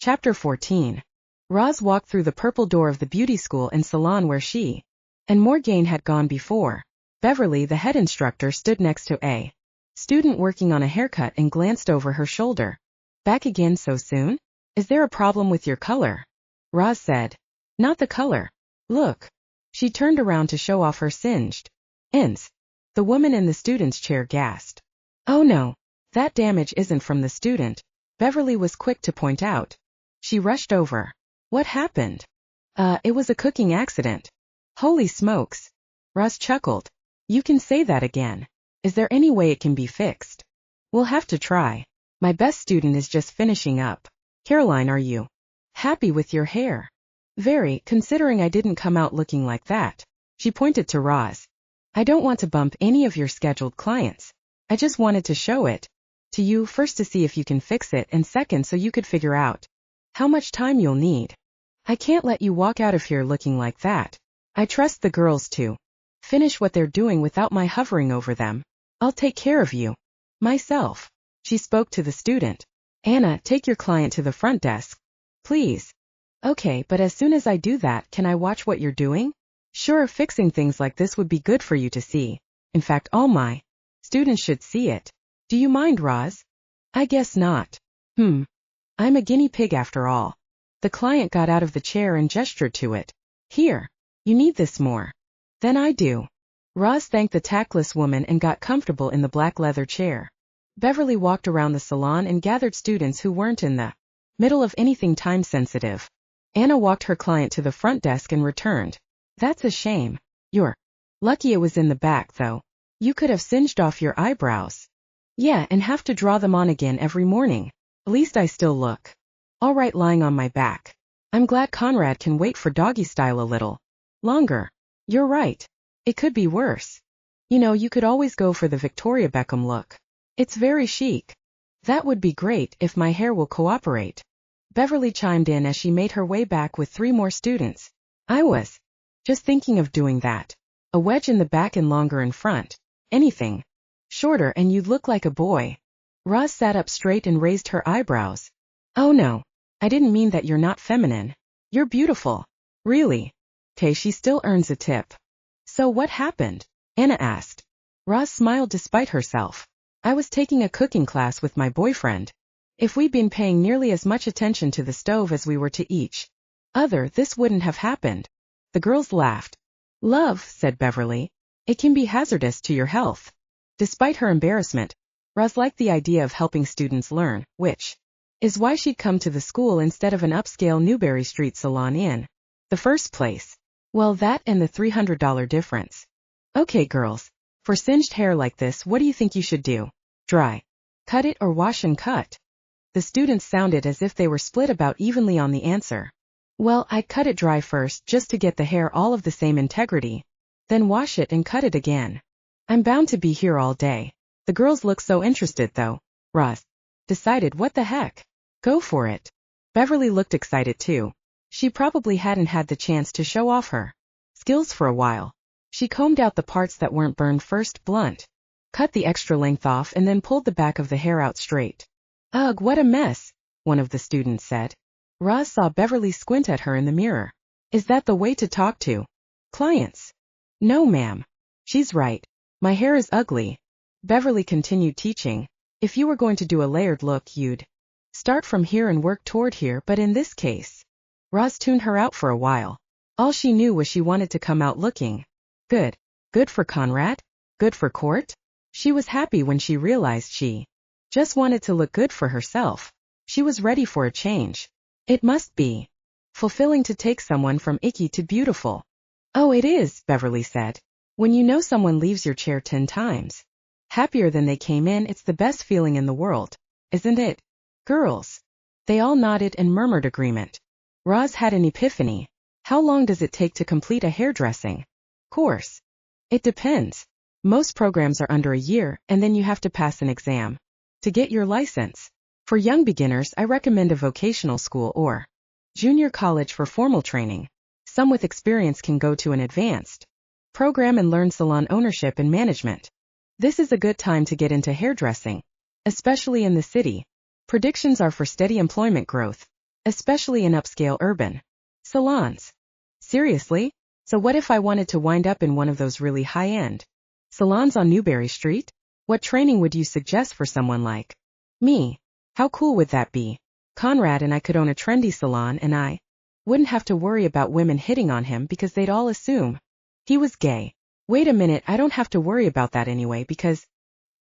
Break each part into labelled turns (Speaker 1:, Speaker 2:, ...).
Speaker 1: Chapter 14. Roz walked through the purple door of the beauty school and salon where she and Morgane had gone before. Beverly, the head instructor, stood next to a student working on a haircut and glanced over her shoulder. Back again so soon? Is there a problem with your color? Roz said. Not the color. Look. She turned around to show off her singed ends. The woman in the student's chair gasped. Oh no, that damage isn't from the student, Beverly was quick to point out. She rushed over. What happened? It was a cooking accident. Holy smokes. Roz chuckled. You can say that again. Is there any way it can be fixed? We'll have to try. My best student is just finishing up. Caroline, are you happy with your hair? Very, considering I didn't come out looking like that. She pointed to Roz. I don't want to bump any of your scheduled clients. I just wanted to show it to you, first to see if you can fix it, and second so you could figure out how much time you'll need. I can't let you walk out of here looking like that. I trust the girls to finish what they're doing without my hovering over them. I'll take care of you myself. She spoke to the student. Anna, take your client to the front desk, please. Okay, but as soon as I do that, can I watch what you're doing? Sure, fixing things like this would be good for you to see. In fact, all my students should see it. Do you mind, Roz? I guess not. I'm a guinea pig after all. The client got out of the chair and gestured to it. Here. You need this more than I do. Roz thanked the tactless woman and got comfortable in the black leather chair. Beverly walked around the salon and gathered students who weren't in the middle of anything time-sensitive. Anna walked her client to the front desk and returned. That's a shame. You're lucky it was in the back, though. You could have singed off your eyebrows. Yeah, and have to draw them on again every morning. At least I still look all right lying on my back. I'm glad Conrad can wait for doggy style a little longer. You're right. It could be worse. You know, you could always go for the Victoria Beckham look. It's very chic. That would be great if my hair will cooperate. Beverly chimed in as she made her way back with 3 more students. I was just thinking of doing that. A wedge in the back and longer in front. Anything shorter and you'd look like a boy. Roz sat up straight and raised her eyebrows. Oh no, I didn't mean that. You're not feminine. You're beautiful. Really? Okay, she still earns a tip. So what happened? Anna asked. Roz smiled despite herself. I was taking a cooking class with my boyfriend. If we'd been paying nearly as much attention to the stove as we were to each other, this wouldn't have happened. The girls laughed. Love, said Beverly. It can be hazardous to your health. Despite her embarrassment, Roz liked the idea of helping students learn, which is why she'd come to the school instead of an upscale Newberry Street salon in the first place. Well, that and the $300 difference. Okay, girls. For singed hair like this, what do you think you should do? Dry, cut it, or wash and cut? The students sounded as if they were split about evenly on the answer. Well, I'd cut it dry first just to get the hair all of the same integrity. Then wash it and cut it again. I'm bound to be here all day. The girls look so interested though. Roz decided, what the heck? Go for it. Beverly looked excited too. She probably hadn't had the chance to show off her skills for a while. She combed out the parts that weren't burned first, blunt, cut the extra length off, and then pulled the back of the hair out straight. Ugh, what a mess, one of the students said. Roz saw Beverly squint at her in the mirror. Is that the way to talk to clients? No, ma'am. She's right. My hair is ugly. Beverly continued teaching. If you were going to do a layered look, you'd start from here and work toward here, but in this case, Roz tuned her out for a while. All she knew was she wanted to come out looking good. Good for Conrad? Good for Court? She was happy when she realized she just wanted to look good for herself. She was ready for a change. It must be fulfilling to take someone from icky to beautiful. Oh, it is, Beverly said. When you know someone leaves your chair 10 times happier than they came in, it's the best feeling in the world, isn't it? Girls. They all nodded and murmured agreement. Roz had an epiphany. How long does it take to complete a hairdressing course? It depends. Most programs are under a year, and then you have to pass an exam to get your license. For young beginners, I recommend a vocational school or junior college for formal training. Some with experience can go to an advanced program and learn salon ownership and management. This is a good time to get into hairdressing, especially in the city. Predictions are for steady employment growth. especially in upscale urban salons. Seriously? So what if I wanted to wind up in one of those really high-end salons on Newberry Street? What training would you suggest for someone like me? How cool would that be? Conrad and I could own a trendy salon, and I wouldn't have to worry about women hitting on him because they'd all assume he was gay. Wait a minute, I don't have to worry about that anyway because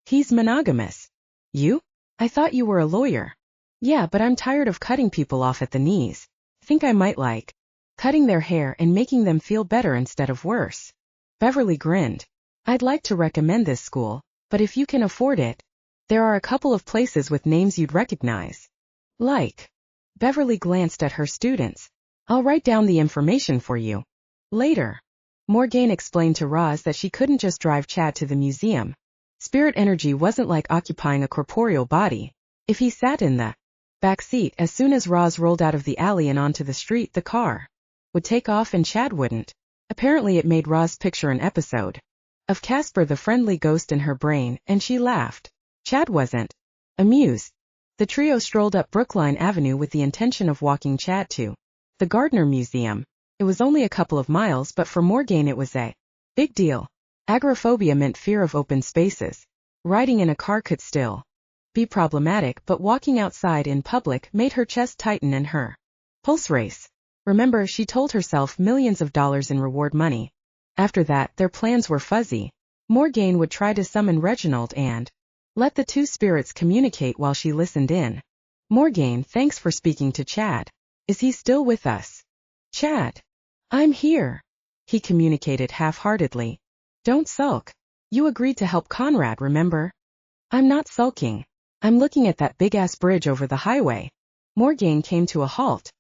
Speaker 1: he's monogamous. You? I thought you were a lawyer. Yeah, but I'm tired of cutting people off at the knees. Think I might like cutting their hair and making them feel better instead of worse. Beverly grinned. I'd like to recommend this school, but if you can afford it, there are a couple of places with names you'd recognize. Like. Beverly glanced at her students. I'll write down the information for you later. Morgane explained to Roz that she couldn't just drive Chad to the museum. Spirit energy wasn't like occupying a corporeal body. If he sat in the back seat, as soon as Roz rolled out of the alley and onto the street, the car would take off and Chad wouldn't. Apparently it made Roz picture an episode of Casper the Friendly Ghost in her brain, and she laughed. Chad wasn't amused. The trio strolled up Brookline Avenue with the intention of walking Chad to the Gardner Museum. It was only a couple of miles, but for Morgane it was a big deal. Agoraphobia meant fear of open spaces. Riding in a car could still be problematic, but walking outside in public made her chest tighten and her pulse race. Remember, she told herself millions of dollars in reward money. After that, their plans were fuzzy. Morgane would try to summon Reginald and let the two spirits communicate while she listened in. Morgane, thanks for speaking to Chad. Is he still with us? Chad. I'm here. He communicated half-heartedly. Don't sulk. You agreed to help Conrad, remember? I'm not sulking. I'm looking at that big-ass bridge over the highway. Morgane came to a halt.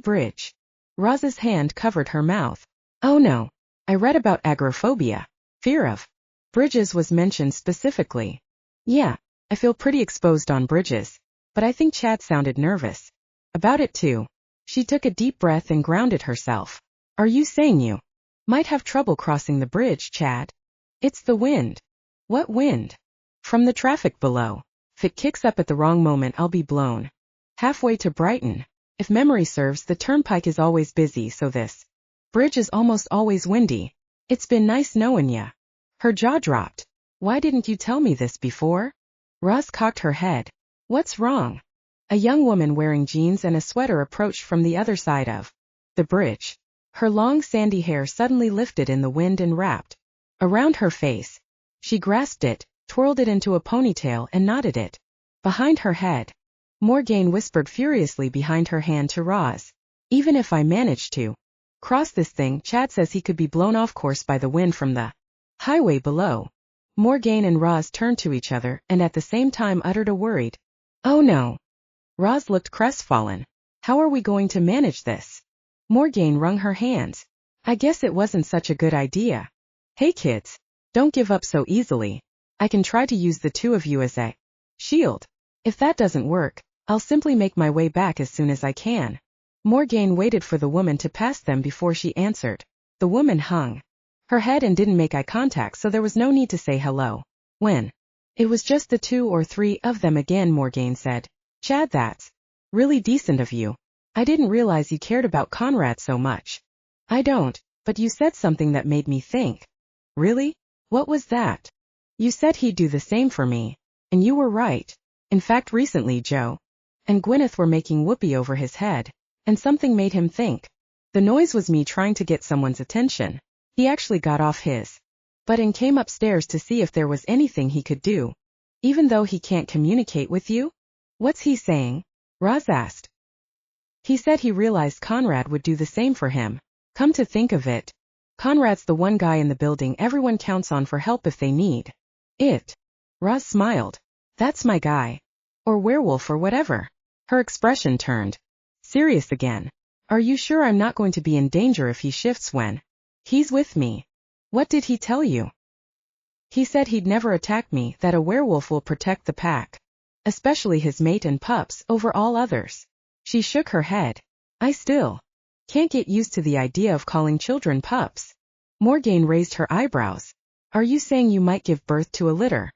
Speaker 1: Bridge. Roz's hand covered her mouth. Oh no. I read about agoraphobia. Fear of bridges was mentioned specifically. Yeah, I feel pretty exposed on bridges. But I think Chad sounded nervous about it too. She took a deep breath and grounded herself. Are you saying you might have trouble crossing the bridge, Chad? It's the wind. What wind? From the traffic below. If it kicks up at the wrong moment, I'll be blown halfway to Brighton. If memory serves, the turnpike is always busy, so this bridge is almost always windy. It's been nice knowing ya. Her jaw dropped. Why didn't you tell me this before? Roz cocked her head. What's wrong? A young woman wearing jeans and a sweater approached from the other side of the bridge. Her long sandy hair suddenly lifted in the wind and wrapped around her face. She grasped it, twirled it into a ponytail and knotted it behind her head. Morgane whispered furiously behind her hand to Roz. Even if I managed to cross this thing, Chad says he could be blown off course by the wind from the highway below. Morgane and Roz turned to each other and at the same time uttered a worried, oh no. Roz looked crestfallen. How are we going to manage this? Morgane wrung her hands. I guess it wasn't such a good idea. Hey kids, don't give up so easily. I can try to use the two of you as a shield. If that doesn't work, I'll simply make my way back as soon as I can. Morgane waited for the woman to pass them before she answered. The woman hung her head and didn't make eye contact, so there was no need to say hello. When it was just the two or three of them again, Morgane said, Chad, that's really decent of you. I didn't realize you cared about Conrad so much. I don't, but you said something that made me think. Really? What was that? You said he'd do the same for me. And you were right. In fact, recently Joe and Gwyneth were making whoopee over his head, and something made him think. The noise was me trying to get someone's attention. He actually got off his butt and came upstairs to see if there was anything he could do. Even though he can't communicate with you? What's he saying? Roz asked. He said he realized Conrad would do the same for him. Come to think of it, Conrad's the one guy in the building everyone counts on for help if they need it. Roz smiled. That's my guy. Or werewolf or whatever. Her expression turned serious again. Are you sure I'm not going to be in danger if he shifts when he's with me? What did he tell you? He said he'd never attack me, that a werewolf will protect the pack, especially his mate and pups, over all others. She shook her head. I still can't get used to the idea of calling children pups. Morgane raised her eyebrows. Are you saying you might give birth to a litter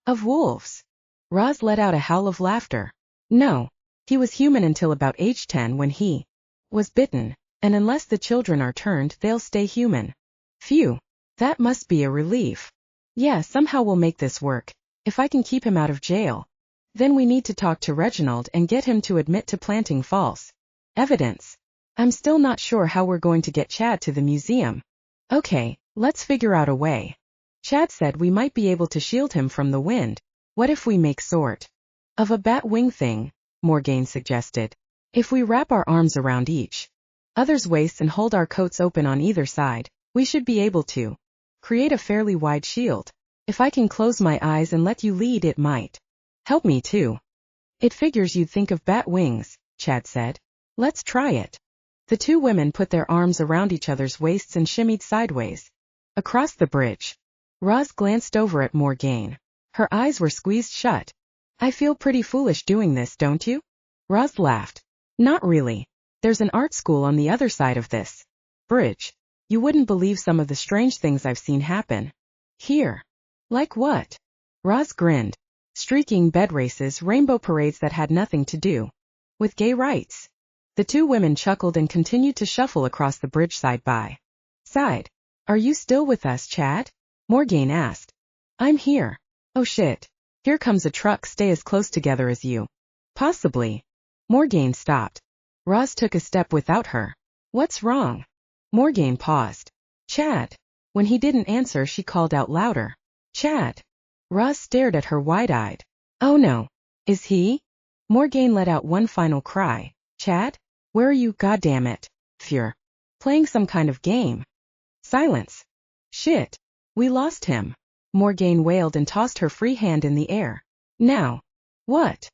Speaker 1: of wolves? Roz let out a howl of laughter. No. He was human until about age 10 when he was bitten, and unless the children are turned, they'll stay human. Phew. That must be a relief. Yeah, somehow we'll make this work. If I can keep him out of jail. Then we need to talk to Reginald and get him to admit to planting false evidence. I'm still not sure how we're going to get Chad to the museum. Okay, let's figure out a way. Chad said we might be able to shield him from the wind. What if we make sort of a bat wing thing? Morgane suggested. If we wrap our arms around each other's waists and hold our coats open on either side, we should be able to create a fairly wide shield. If I can close my eyes and let you lead, it might help me too. It figures you'd think of bat wings, Chad said. Let's try it. The two women put their arms around each other's waists and shimmied sideways across the bridge. Roz glanced over at Morgane. Her eyes were squeezed shut. I feel pretty foolish doing this, don't you? Roz laughed. Not really. There's an art school on the other side of this bridge. You wouldn't believe some of the strange things I've seen happen here. Like what? Roz grinned. Streaking bed races, rainbow parades that had nothing to do with gay rights. The two women chuckled and continued to shuffle across the bridge side by side. Are you still with us, Chad? Morgane asked. I'm here. Oh shit. Here comes a truck. Stay as close together as you possibly. Morgane stopped. Roz took a step without her. What's wrong? Morgane paused. Chad. When he didn't answer, she called out louder. Chad. Roz stared at her wide-eyed. Oh no. Is he? Morgane let out one final cry. Chad? Where are you, goddammit? Fear. Playing some kind of game. Silence. Shit. We lost him. Morgane wailed and tossed her free hand in the air. Now. What?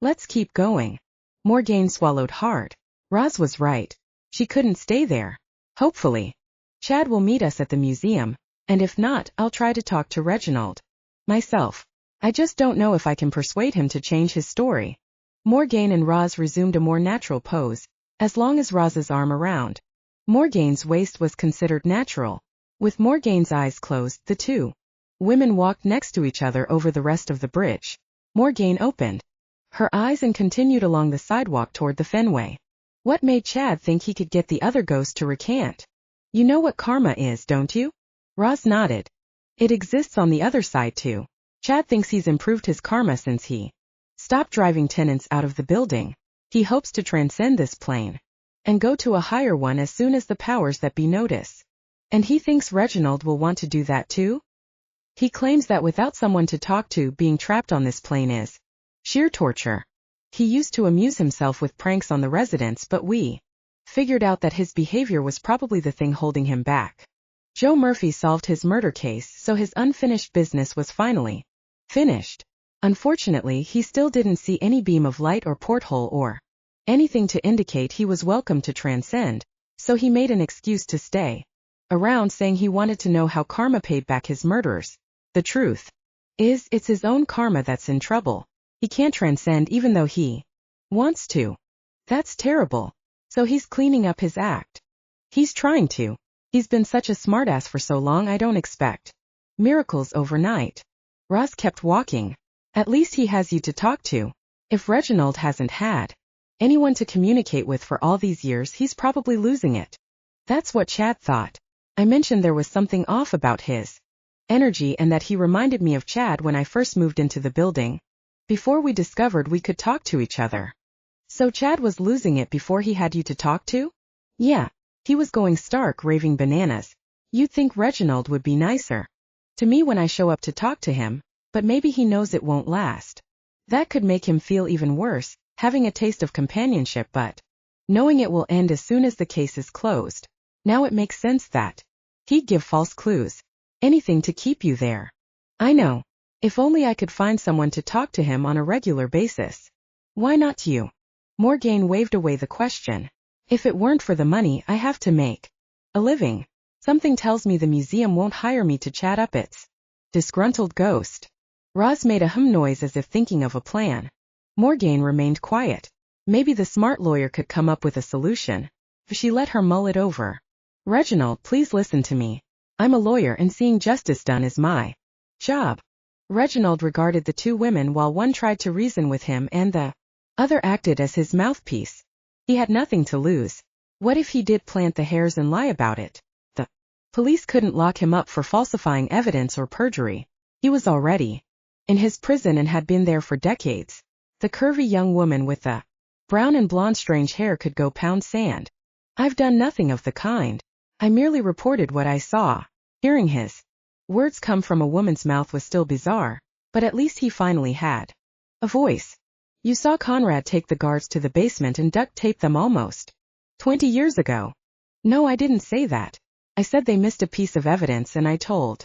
Speaker 1: Let's keep going. Morgane swallowed hard. Roz was right. She couldn't stay there. Hopefully. Chad will meet us at the museum, and if not, I'll try to talk to Reginald myself. I just don't know if I can persuade him to change his story. Morgane and Roz resumed a more natural pose, as long as Roz's arm around Morgane's waist was considered natural. With Morgane's eyes closed, the two women walked next to each other over the rest of the bridge. Morgane opened her eyes and continued along the sidewalk toward the Fenway. What made Chad think he could get the other ghost to recant? You know what karma is, don't you? Roz nodded. It exists on the other side too. Chad thinks he's improved his karma since he stopped driving tenants out of the building. He hopes to transcend this plane and go to a higher one as soon as the powers that be notice. And he thinks Reginald will want to do that too? He claims that without someone to talk to, being trapped on this plane is sheer torture. He used to amuse himself with pranks on the residents, but we figured out that his behavior was probably the thing holding him back. Joe Murphy solved his murder case, so his unfinished business was finally finished. Unfortunately, he still didn't see any beam of light or porthole or anything to indicate he was welcome to transcend, so he made an excuse to stay around, saying he wanted to know how karma paid back his murderers. The truth is, it's his own karma that's in trouble. He can't transcend even though he wants to. That's terrible. So he's cleaning up his act. He's trying to. He's been such a smartass for so long, I don't expect miracles overnight. Roz kept walking. At least he has you to talk to. If Reginald hasn't had anyone to communicate with for all these years, he's probably losing it. That's what Chad thought. I mentioned there was something off about his energy and that he reminded me of Chad when I first moved into the building, before we discovered we could talk to each other. So Chad was losing it before he had you to talk to? Yeah. He was going stark raving bananas. You'd think Reginald would be nicer to me when I show up to talk to him, but maybe he knows it won't last. That could make him feel even worse, having a taste of companionship but knowing it will end as soon as the case is closed. Now it makes sense that he'd give false clues. Anything to keep you there. I know. If only I could find someone to talk to him on a regular basis. Why not you? Morgane waved away the question. If it weren't for the money I have to make a living, something tells me the museum won't hire me to chat up its disgruntled ghost. Roz made a hum noise as if thinking of a plan. Morgane remained quiet. Maybe the smart lawyer could come up with a solution. She let her mull it over. Reginald, please listen to me. I'm a lawyer and seeing justice done is my job. Reginald regarded the two women while one tried to reason with him and the Other acted as his mouthpiece. He had nothing to lose. What if he did plant the hairs and lie about it? The police couldn't lock him up for falsifying evidence or perjury. He was already in his prison and had been there for decades. The curvy young woman with the brown and blonde strange hair could go pound sand. I've done nothing of the kind. I merely reported what I saw. Hearing his words come from a woman's mouth was still bizarre, but at least he finally had a voice. You saw Conrad take the guards to the basement and duct tape them almost 20 years ago. No, I didn't say that. I said they missed a piece of evidence and I told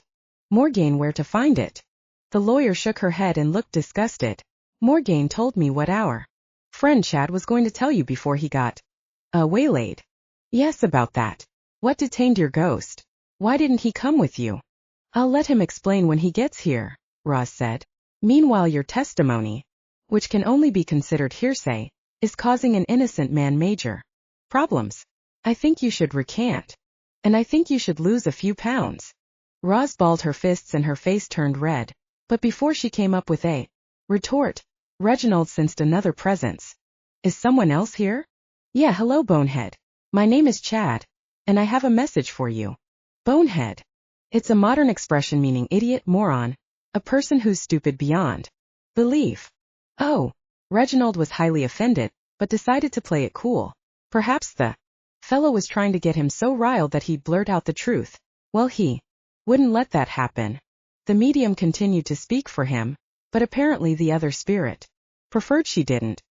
Speaker 1: Morgane where to find it. The lawyer shook her head and looked disgusted. Morgane told me what our friend Chad was going to tell you before he got waylaid. Yes, about that. What detained your ghost? Why didn't he come with you? I'll let him explain when he gets here, Roz said. Meanwhile, your testimony, which can only be considered hearsay, is causing an innocent man major problems. I think you should recant. And I think you should lose a few pounds. Roz balled her fists and her face turned red. But before she came up with a retort, Reginald sensed another presence. Is someone else here? Yeah, hello, Bonehead. My name is Chad, and I have a message for you. Bonehead. It's a modern expression meaning idiot, moron, a person who's stupid beyond belief. Oh, Reginald was highly offended, but decided to play it cool. Perhaps the fellow was trying to get him so riled that he'd blurt out the truth. Well, he wouldn't let that happen. The medium continued to speak for him, but apparently the other spirit preferred she didn't.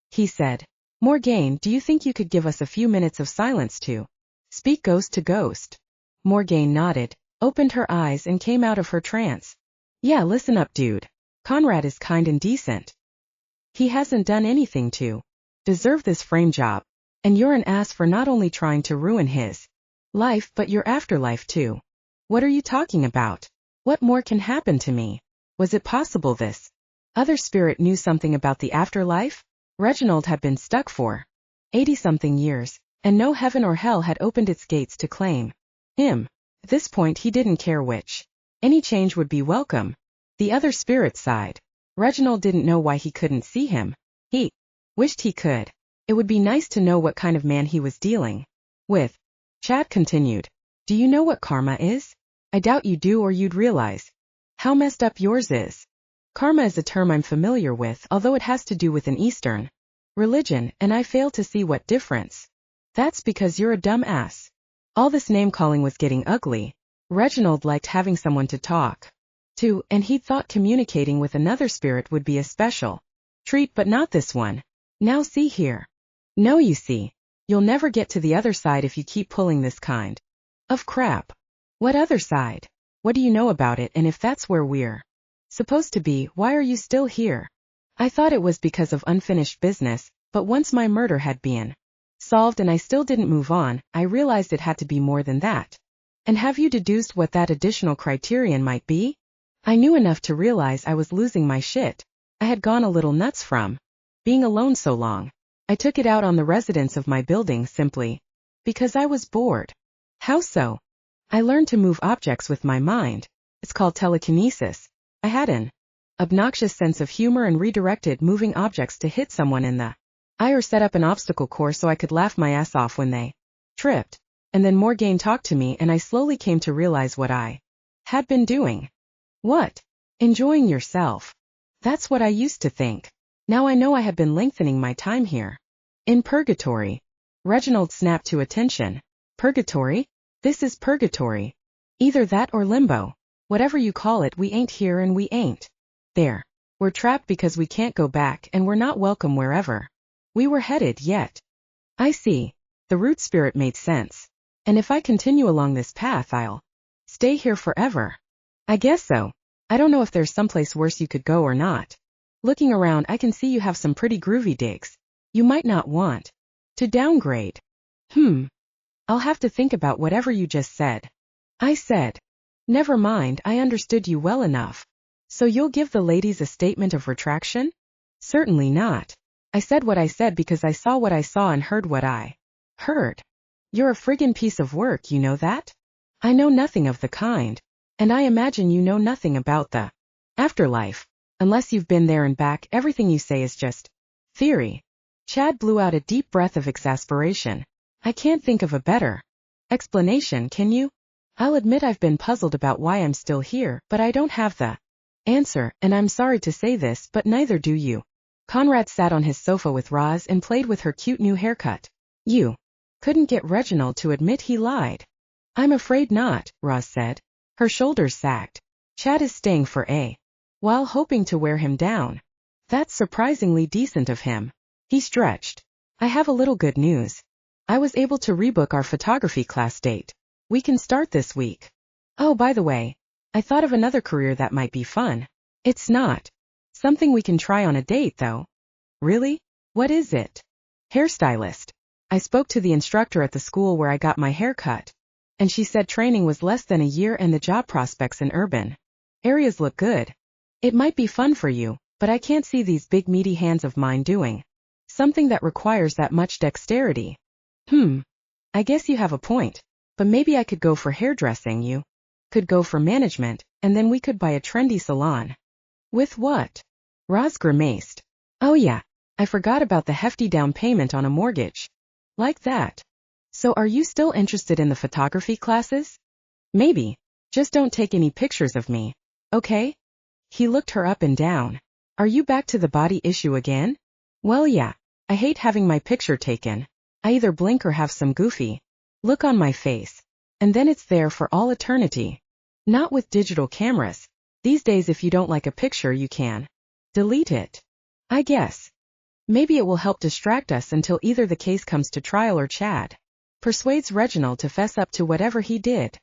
Speaker 1: He said, Morgane, do you think you could give us a few minutes of silence to speak ghost to ghost? Morgane nodded, opened her eyes and came out of her trance. Yeah, listen up, dude. Conrad is kind and decent. He hasn't done anything to deserve this frame job. And you're an ass for not only trying to ruin his life but your afterlife too. What are you talking about? What more can happen to me? Was it possible this other spirit knew something about the afterlife? Reginald had been stuck for 80-something years, and no heaven or hell had opened its gates to claim him. At this point he didn't care which. Any change would be welcome. The other spirit sighed. Reginald didn't know why he couldn't see him. He wished he could. It would be nice to know what kind of man he was dealing with. Chad continued. Do you know what karma is? I doubt you do, or you'd realize how messed up yours is. Karma is a term I'm familiar with, although it has to do with an Eastern religion, and I fail to see what difference. That's because you're a dumb ass. All this name-calling was getting ugly. Reginald liked having someone to talk to, and he'd thought communicating with another spirit would be a special treat, but not this one. Now see here. No, you see, you'll never get to the other side if you keep pulling this kind of crap. What other side? What do you know about it, and if that's where we're supposed to be, why are you still here? I thought it was because of unfinished business, but once my murder had been solved and I still didn't move on, I realized it had to be more than that. And have you deduced what that additional criterion might be? I knew enough to realize I was losing my shit. I had gone a little nuts from being alone so long. I took it out on the residents of my building simply because I was bored. How so? I learned to move objects with my mind. It's called telekinesis. I had an obnoxious sense of humor and redirected moving objects to hit someone in the eye or set up an obstacle course so I could laugh my ass off when they tripped. And then Morgane talked to me and I slowly came to realize what I had been doing. What? Enjoying yourself. That's what I used to think. Now I know I had been lengthening my time here. In purgatory. Reginald snapped to attention. Purgatory? This is purgatory. Either that or limbo. Whatever you call it, we ain't here and we ain't there. We're trapped because we can't go back and we're not welcome wherever we were headed yet. I see. The root spirit made sense. And if I continue along this path, I'll stay here forever. I guess so. I don't know if there's someplace worse you could go or not. Looking around, I can see you have some pretty groovy digs. You might not want to downgrade. I'll have to think about whatever you just said. I said, never mind, I understood you well enough. So you'll give the ladies a statement of retraction? Certainly not. I said what I said because I saw what I saw and heard what I heard. You're a friggin' piece of work, you know that? I know nothing of the kind. And I imagine you know nothing about the afterlife. Unless you've been there and back, everything you say is just theory. Chad blew out a deep breath of exasperation. I can't think of a better explanation, can you? I'll admit I've been puzzled about why I'm still here, but I don't have the answer, and I'm sorry to say this, but neither do you. Conrad sat on his sofa with Roz and played with her cute new haircut. You couldn't get Reginald to admit he lied. I'm afraid not, Roz said. Her shoulders sagged. Chad is staying for a while, hoping to wear him down. That's surprisingly decent of him. He stretched. I have a little good news. I was able to rebook our photography class date. We can start this week. Oh, by the way, I thought of another career that might be fun. It's not something we can try on a date, though. Really? What is it? Hairstylist. I spoke to the instructor at the school where I got my hair cut, and she said training was less than a year and the job prospects in urban areas look good. It might be fun for you, but I can't see these big meaty hands of mine doing something that requires that much dexterity. I guess you have a point, but maybe I could go for hairdressing, you could go for management, and then we could buy a trendy salon. With what? Roz grimaced. Oh yeah, I forgot about the hefty down payment on a mortgage. Like that. So are you still interested in the photography classes? Maybe. Just don't take any pictures of me. Okay? He looked her up and down. Are you back to the body issue again? Well, yeah. I hate having my picture taken. I either blink or have some goofy look on my face, and then it's there for all eternity. Not with digital cameras. These days if you don't like a picture you can delete it. I guess. Maybe it will help distract us until either the case comes to trial or Chad persuades Reginald to fess up to whatever he did.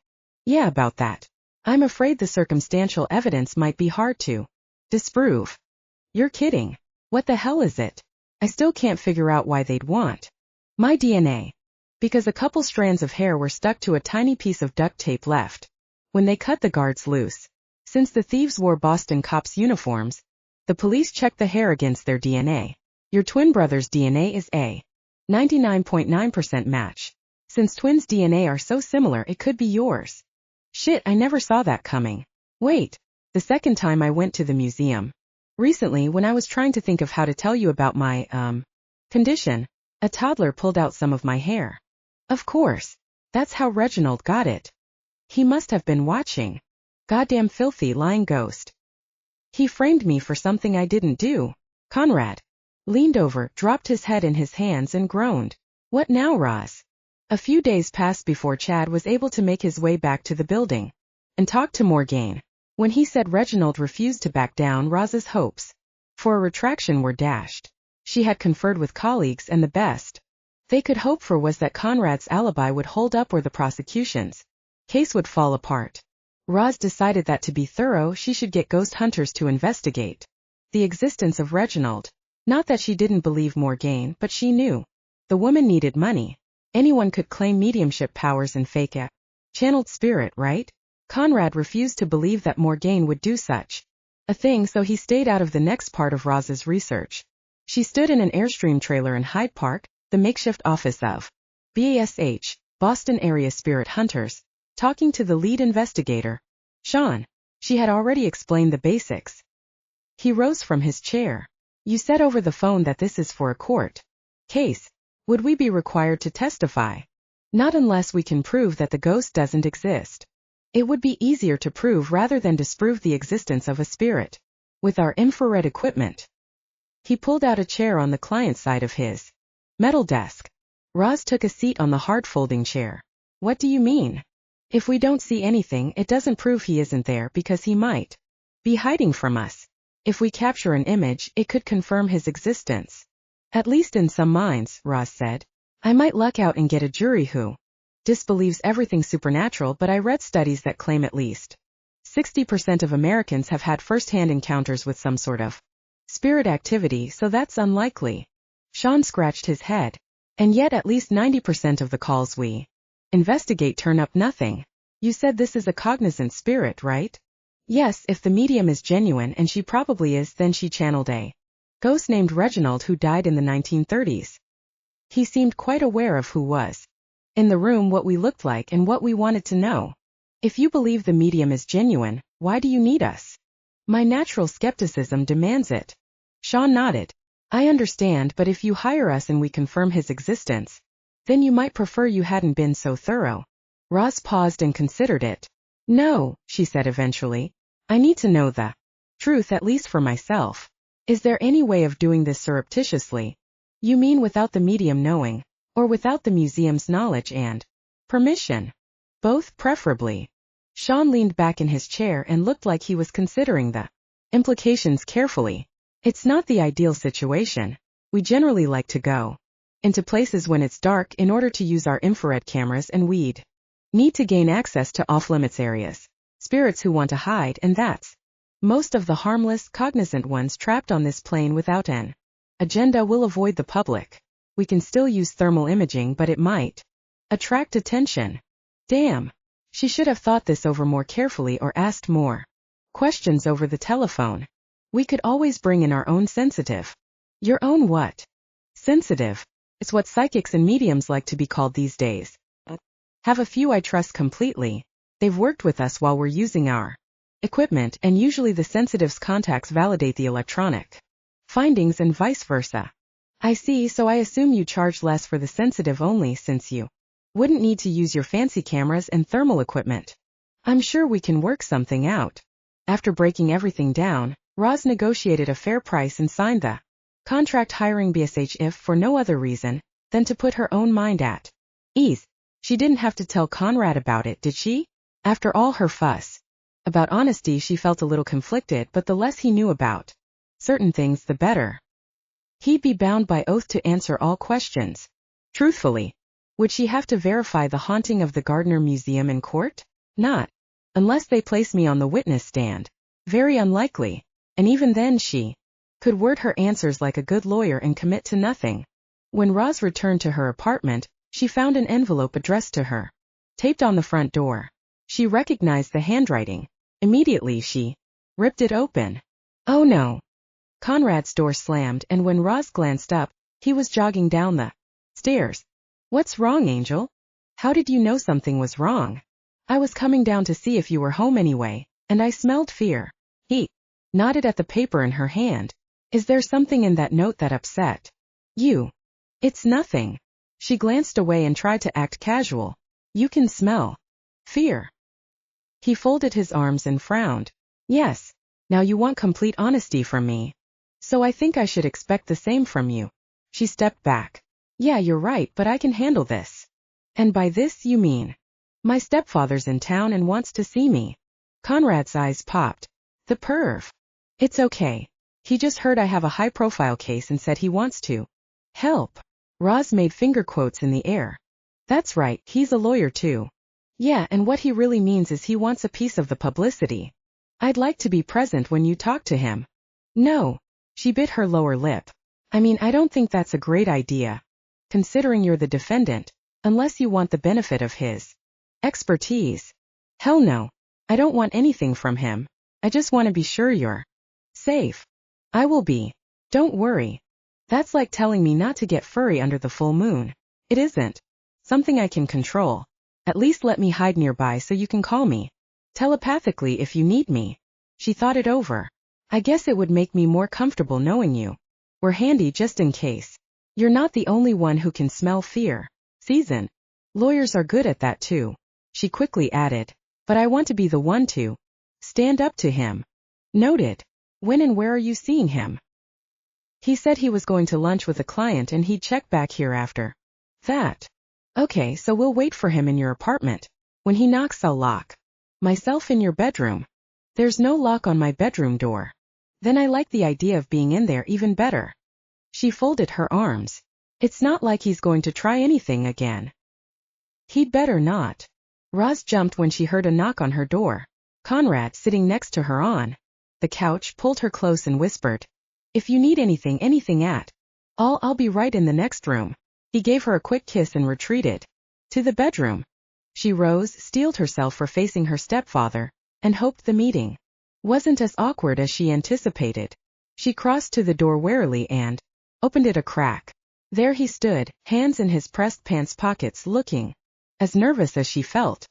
Speaker 1: Yeah, about that. I'm afraid the circumstantial evidence might be hard to disprove. You're kidding. What the hell is it? I still can't figure out why they'd want my DNA. Because a couple strands of hair were stuck to a tiny piece of duct tape left when they cut the guards loose. Since the thieves wore Boston cops' uniforms, the police checked the hair against their DNA. Your twin brother's DNA is a 99.9% match. Since twins' DNA are so similar, it could be yours. Shit, I never saw that coming. Wait, the second time I went to the museum recently when I was trying to think of how to tell you about my, condition, a toddler pulled out some of my hair. Of course. That's how Reginald got it. He must have been watching. Goddamn filthy lying ghost. He framed me for something I didn't do. Conrad leaned over, dropped his head in his hands and groaned. What now, Roz? A few days passed before Chad was able to make his way back to the building and talk to Morgane. When he said Reginald refused to back down, Roz's hopes for a retraction were dashed. She had conferred with colleagues, and the best they could hope for was that Conrad's alibi would hold up or the prosecution's case would fall apart. Roz decided that to be thorough, she should get ghost hunters to investigate the existence of Reginald. Not that she didn't believe Morgane, but she knew the woman needed money. Anyone could claim mediumship powers and fake a channeled spirit, right? Conrad refused to believe that Morgane would do such a thing, so he stayed out of the next part of Roz's research. She stood in an Airstream trailer in Hyde Park, the makeshift office of BASH, Boston Area Spirit Hunters, talking to the lead investigator, Sean. She had already explained the basics. He rose from his chair. You said over the phone that this is for a court case. Would we be required to testify? Not unless we can prove that the ghost doesn't exist. It would be easier to prove rather than disprove the existence of a spirit. With our infrared equipment. He pulled out a chair on the client side of his metal desk. Roz took a seat on the hard folding chair. What do you mean? If we don't see anything, it doesn't prove he isn't there because he might be hiding from us. If we capture an image, it could confirm his existence. At least in some minds, Roz said. I might luck out and get a jury who disbelieves everything supernatural, but I read studies that claim at least 60% of Americans have had first-hand encounters with some sort of spirit activity, so that's unlikely. Sean scratched his head. And yet at least 90% of the calls we investigate turn up nothing. You said this is a cognizant spirit, right? Yes, if the medium is genuine, and she probably is, then she channeled a ghost named Reginald who died in the 1930s. He seemed quite aware of who was in the room, what we looked like, and what we wanted to know. If you believe the medium is genuine, why do you need us? My natural skepticism demands it. Sean nodded. I understand, but if you hire us and we confirm his existence, then you might prefer you hadn't been so thorough. Roz paused and considered it. No, she said eventually. I need to know the truth, at least for myself. Is there any way of doing this surreptitiously? You mean without the medium knowing, or without the museum's knowledge and permission? Both, preferably. Sean leaned back in his chair and looked like he was considering the implications carefully. It's not the ideal situation. We generally like to go into places when it's dark in order to use our infrared cameras, and we'd need to gain access to off-limits areas, spirits who want to hide, and that's most of the harmless, cognizant ones trapped on this plane without an agenda will avoid the public. We can still use thermal imaging, but it might attract attention. Damn. She should have thought this over more carefully or asked more questions over the telephone. We could always bring in our own sensitive. Your own what? Sensitive. It's what psychics and mediums like to be called these days. Have a few I trust completely. They've worked with us while we're using our equipment, and usually the sensitive's contacts validate the electronic findings and vice versa. I see, so I assume you charge less for the sensitive only, since you wouldn't need to use your fancy cameras and thermal equipment. I'm sure we can work something out. After breaking everything down, Roz negotiated a fair price and signed the contract, hiring BSH if for no other reason than to put her own mind at ease. She didn't have to tell Conrad about it, did she? After all her fuss about honesty, she felt a little conflicted, but the less he knew about certain things, the better. He'd be bound by oath to answer all questions truthfully. Would she have to verify the haunting of the Gardner Museum in court? Not unless they place me on the witness stand. Very unlikely. And even then she could word her answers like a good lawyer and commit to nothing. When Roz returned to her apartment, she found an envelope addressed to her, taped on the front door. She recognized the handwriting. Immediately she ripped it open. Oh no. Conrad's door slammed, and when Roz glanced up, he was jogging down the stairs. What's wrong, Angel? How did you know something was wrong? I was coming down to see if you were home anyway, and I smelled fear. He nodded at the paper in her hand. Is there something in that note that upset you? It's nothing. She glanced away and tried to act casual. You can smell fear. He folded his arms and frowned. Yes. Now you want complete honesty from me. So I think I should expect the same from you. She stepped back. Yeah, you're right, but I can handle this. And by this you mean my stepfather's in town and wants to see me. Conrad's eyes popped. The perv. It's okay. He just heard I have a high-profile case and said he wants to help. Roz made finger quotes in the air. That's right, he's a lawyer too. Yeah, and what he really means is he wants a piece of the publicity. I'd like to be present when you talk to him. No. She bit her lower lip. I mean, I don't think that's a great idea, considering you're the defendant, unless you want the benefit of his expertise. Hell no. I don't want anything from him. I just want to be sure you're safe. I will be. Don't worry. That's like telling me not to get furry under the full moon. It isn't something I can control. At least let me hide nearby so you can call me telepathically if you need me. She thought it over. I guess it would make me more comfortable knowing you were handy just in case. You're not the only one who can smell fear. Season. Lawyers are good at that too. She quickly added. But I want to be the one to stand up to him. Noted. When and where are you seeing him? He said he was going to lunch with a client and he'd check back here after that. Okay, so we'll wait for him in your apartment. When he knocks, I'll lock myself in your bedroom. There's no lock on my bedroom door. Then I like the idea of being in there even better. She folded her arms. It's not like he's going to try anything again. He'd better not. Roz jumped when she heard a knock on her door. Conrad, sitting next to her on the couch, pulled her close and whispered, If you need anything at all, I'll be right in the next room. He gave her a quick kiss and retreated to the bedroom. She rose, steeled herself for facing her stepfather, and hoped the meeting wasn't as awkward as she anticipated. She crossed to the door warily and opened it a crack. There he stood, hands in his pressed pants pockets, looking as nervous as she felt.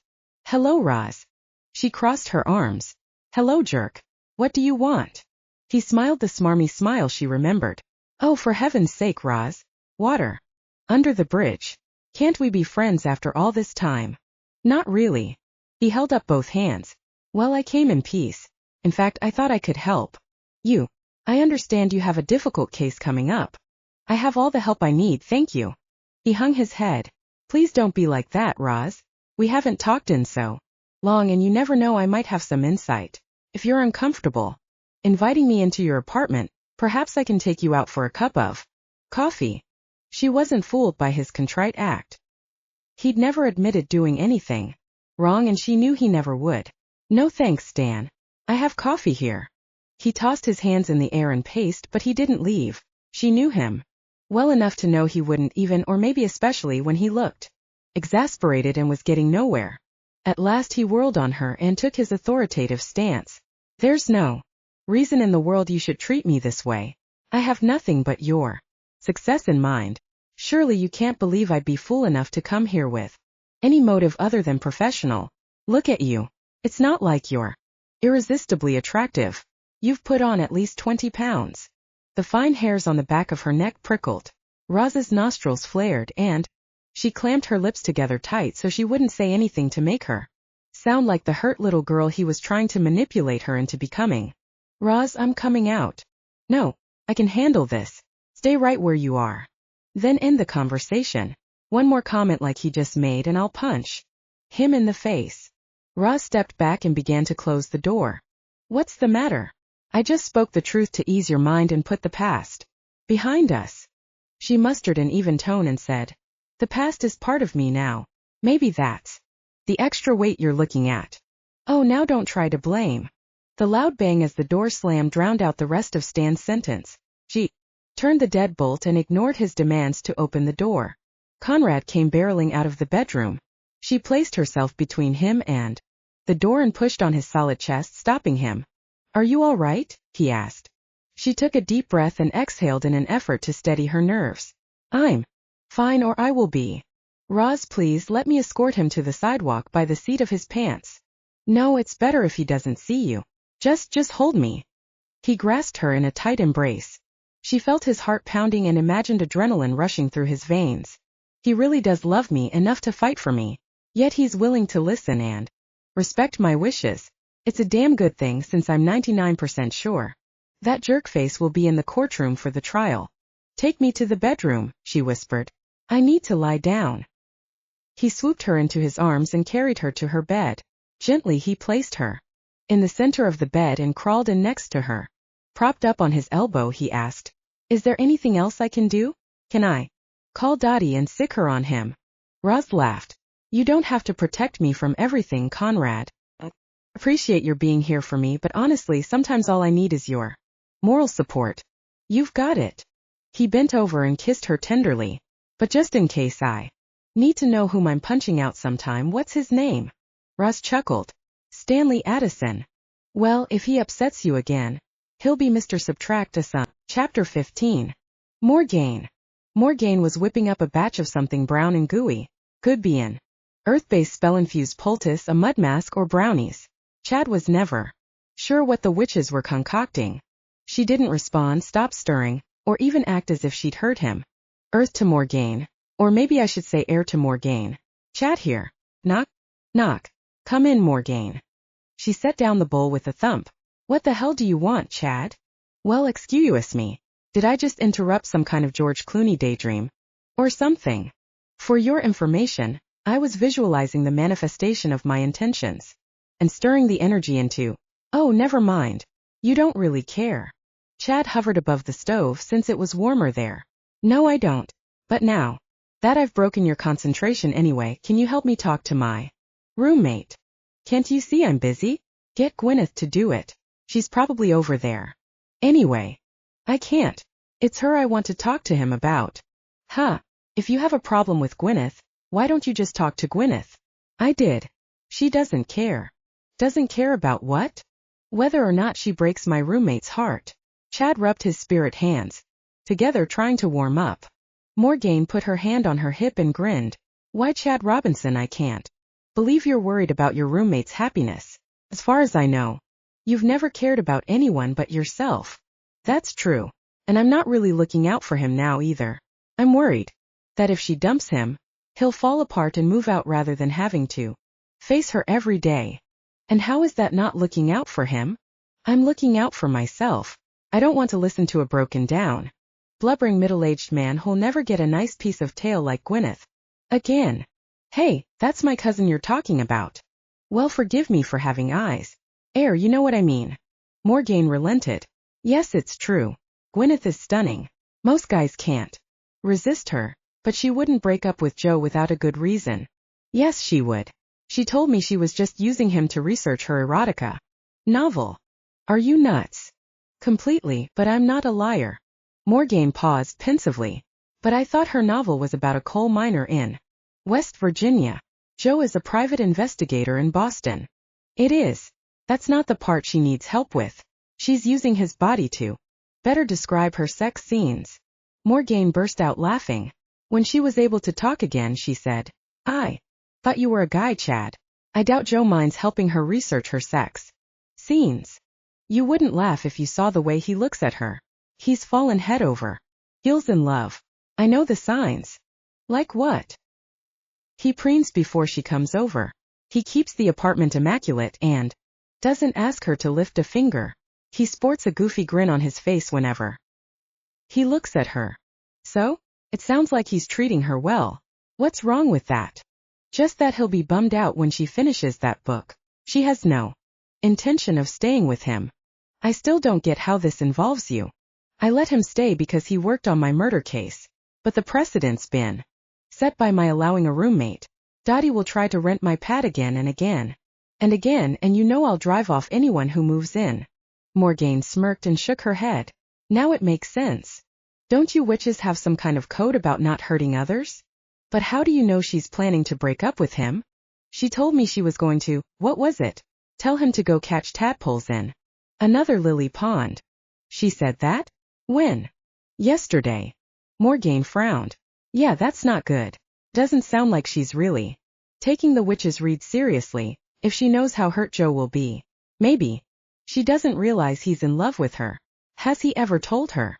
Speaker 1: Hello, Roz. She crossed her arms. Hello, jerk. What do you want? He smiled the smarmy smile she remembered. Oh, for heaven's sake, Roz. Water. Under the bridge. Can't we be friends after all this time? Not really. He held up both hands. Well, I came in peace. In fact, I thought I could help. You. I understand you have a difficult case coming up. I have all the help I need, thank you. He hung his head. Please don't be like that, Roz. We haven't talked in so long and you never know, I might have some insight. If you're uncomfortable inviting me into your apartment, perhaps I can take you out for a cup of coffee. She wasn't fooled by his contrite act. He'd never admitted doing anything wrong and she knew he never would. No thanks, Stan. I have coffee here. He tossed his hands in the air and paced, but he didn't leave. She knew him well enough to know he wouldn't, even or maybe especially when he looked exasperated and was getting nowhere. At last he whirled on her and took his authoritative stance. There's no reason in the world you should treat me this way. I have nothing but your success in mind. Surely you can't believe I'd be fool enough to come here with any motive other than professional. Look at you. It's not like you're irresistibly attractive. You've put on at least 20 pounds. The fine hairs on the back of her neck prickled. Roz's nostrils flared and she clamped her lips together tight so she wouldn't say anything to make her sound like the hurt little girl he was trying to manipulate her into becoming. Roz, I'm coming out. No, I can handle this. Stay right where you are. Then end the conversation. One more comment like he just made and I'll punch him in the face. Roz stepped back and began to close the door. What's the matter? I just spoke the truth to ease your mind and put the past behind us. She mustered an even tone and said, the past is part of me now. Maybe that's the extra weight you're looking at. Oh, now don't try to blame. The loud bang as the door slammed drowned out the rest of Stan's sentence. She turned the deadbolt and ignored his demands to open the door. Conrad came barreling out of the bedroom. She placed herself between him and the door and pushed on his solid chest, stopping him. Are you all right? He asked. She took a deep breath and exhaled in an effort to steady her nerves. I'm fine, or I will be. Roz, please let me escort him to the sidewalk by the seat of his pants. No, it's better if he doesn't see you. Just hold me. He grasped her in a tight embrace. She felt his heart pounding and imagined adrenaline rushing through his veins. He really does love me enough to fight for me. Yet he's willing to listen and respect my wishes. It's a damn good thing, since I'm 99% sure that jerkface will be in the courtroom for the trial. Take me to the bedroom, she whispered. I need to lie down. He swooped her into his arms and carried her to her bed. Gently he placed her in the center of the bed and crawled in next to her. Propped up on his elbow, he asked, is there anything else I can do? Can I call Dottie and sick her on him? Roz laughed. You don't have to protect me from everything, Conrad. Appreciate your being here for me, but honestly, sometimes all I need is your moral support. You've got it. He bent over and kissed her tenderly. But just in case I need to know whom I'm punching out sometime, what's his name? Roz chuckled. Stanley Addison. Well, if he upsets you again, he'll be Mr. Subtract a Sum. Chapter 15. Morgane. Morgane was whipping up a batch of something brown and gooey. Could be an earth-based spell-infused poultice, a mud mask, or brownies. Chad was never sure what the witches were concocting. She didn't respond, stop stirring, or even act as if she'd heard him. Earth to Morgane. Or maybe I should say air to Morgane. Chad here. Knock. Knock. Come in, Morgane. She set down the bowl with a thump. What the hell do you want, Chad? Well, excuse me. Did I just interrupt some kind of George Clooney daydream? Or something? For your information, I was visualizing the manifestation of my intentions and stirring the energy into. Oh, never mind. You don't really care. Chad hovered above the stove since it was warmer there. No, I don't. But now that I've broken your concentration anyway, can you help me talk to my roommate? Can't you see I'm busy? Get Gwyneth to do it. She's probably over there. Anyway, I can't. It's her I want to talk to him about. Huh. If you have a problem with Gwyneth, why don't you just talk to Gwyneth? I did. She doesn't care. Doesn't care about what? Whether or not she breaks my roommate's heart. Chad rubbed his spirit hands together, trying to warm up. Morgane put her hand on her hip and grinned. Why, Chad Robinson, I can't believe you're worried about your roommate's happiness. As far as I know, you've never cared about anyone but yourself. That's true. And I'm not really looking out for him now either. I'm worried that if she dumps him, he'll fall apart and move out rather than having to face her every day. And how is that not looking out for him? I'm looking out for myself. I don't want to listen to a broken down, blubbering middle-aged man who'll never get a nice piece of tail like Gwyneth again. Hey, that's my cousin you're talking about. Well, forgive me for having eyes. You know what I mean. Morgaine relented. Yes, it's true. Gwyneth is stunning. Most guys can't resist her, but she wouldn't break up with Joe without a good reason. Yes, she would. She told me she was just using him to research her erotica novel. Are you nuts? Completely, but I'm not a liar. Morgaine paused pensively. But I thought her novel was about a coal miner in West Virginia. Joe is a private investigator in Boston. It is. That's not the part she needs help with. She's using his body to better describe her sex scenes. Morgaine burst out laughing. When she was able to talk again, she said, I thought you were a guy, Chad. I doubt Joe minds helping her research her sex scenes. You wouldn't laugh if you saw the way he looks at her. He's fallen head over heels in love. I know the signs. Like what? He preens before she comes over. He keeps the apartment immaculate and doesn't ask her to lift a finger. He sports a goofy grin on his face whenever he looks at her. So? It sounds like he's treating her well. What's wrong with that? Just that he'll be bummed out when she finishes that book. She has no intention of staying with him. I still don't get how this involves you. I let him stay because he worked on my murder case. But the precedent's been set by my allowing a roommate. Dottie will try to rent my pad again and again. And again, and you know I'll drive off anyone who moves in. Morgaine smirked and shook her head. Now it makes sense. Don't you witches have some kind of code about not hurting others? But how do you know she's planning to break up with him? She told me she was going to, what was it? Tell him to go catch tadpoles in another lily pond. She said that? When? Yesterday. Morgaine frowned. Yeah, that's not good. Doesn't sound like she's really taking the witch's read seriously, if she knows how hurt Joe will be. Maybe she doesn't realize he's in love with her. Has he ever told her?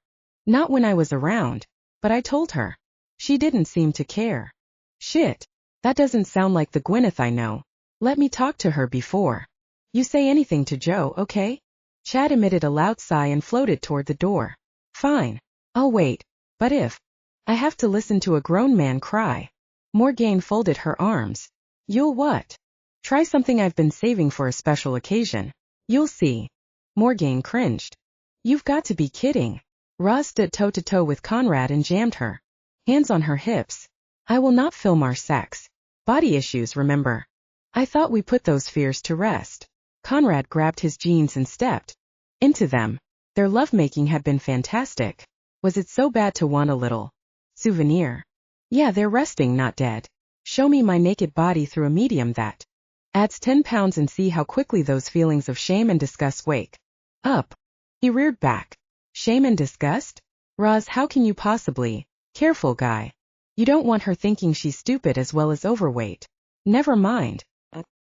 Speaker 1: Not when I was around, but I told her. She didn't seem to care. Shit. That doesn't sound like the Gwyneth I know. Let me talk to her before you say anything to Joe, okay? Chad emitted a loud sigh and floated toward the door. Fine. I'll wait. But if I have to listen to a grown man cry. Morgaine folded her arms. You'll what? Try something I've been saving for a special occasion. You'll see. Morgaine cringed. You've got to be kidding. Roz stood toe-to-toe with Conrad and jammed her hands on her hips. I will not film our sex. Body issues, remember? I thought we put those fears to rest. Conrad grabbed his jeans and stepped into them. Their lovemaking had been fantastic. Was it so bad to want a little souvenir? Yeah, they're resting, not dead. Show me my naked body through a medium that adds 10 pounds and see how quickly those feelings of shame and disgust wake up. He reared back. Shame and disgust? Roz, how can you possibly? Careful, guy. You don't want her thinking she's stupid as well as overweight. Never mind.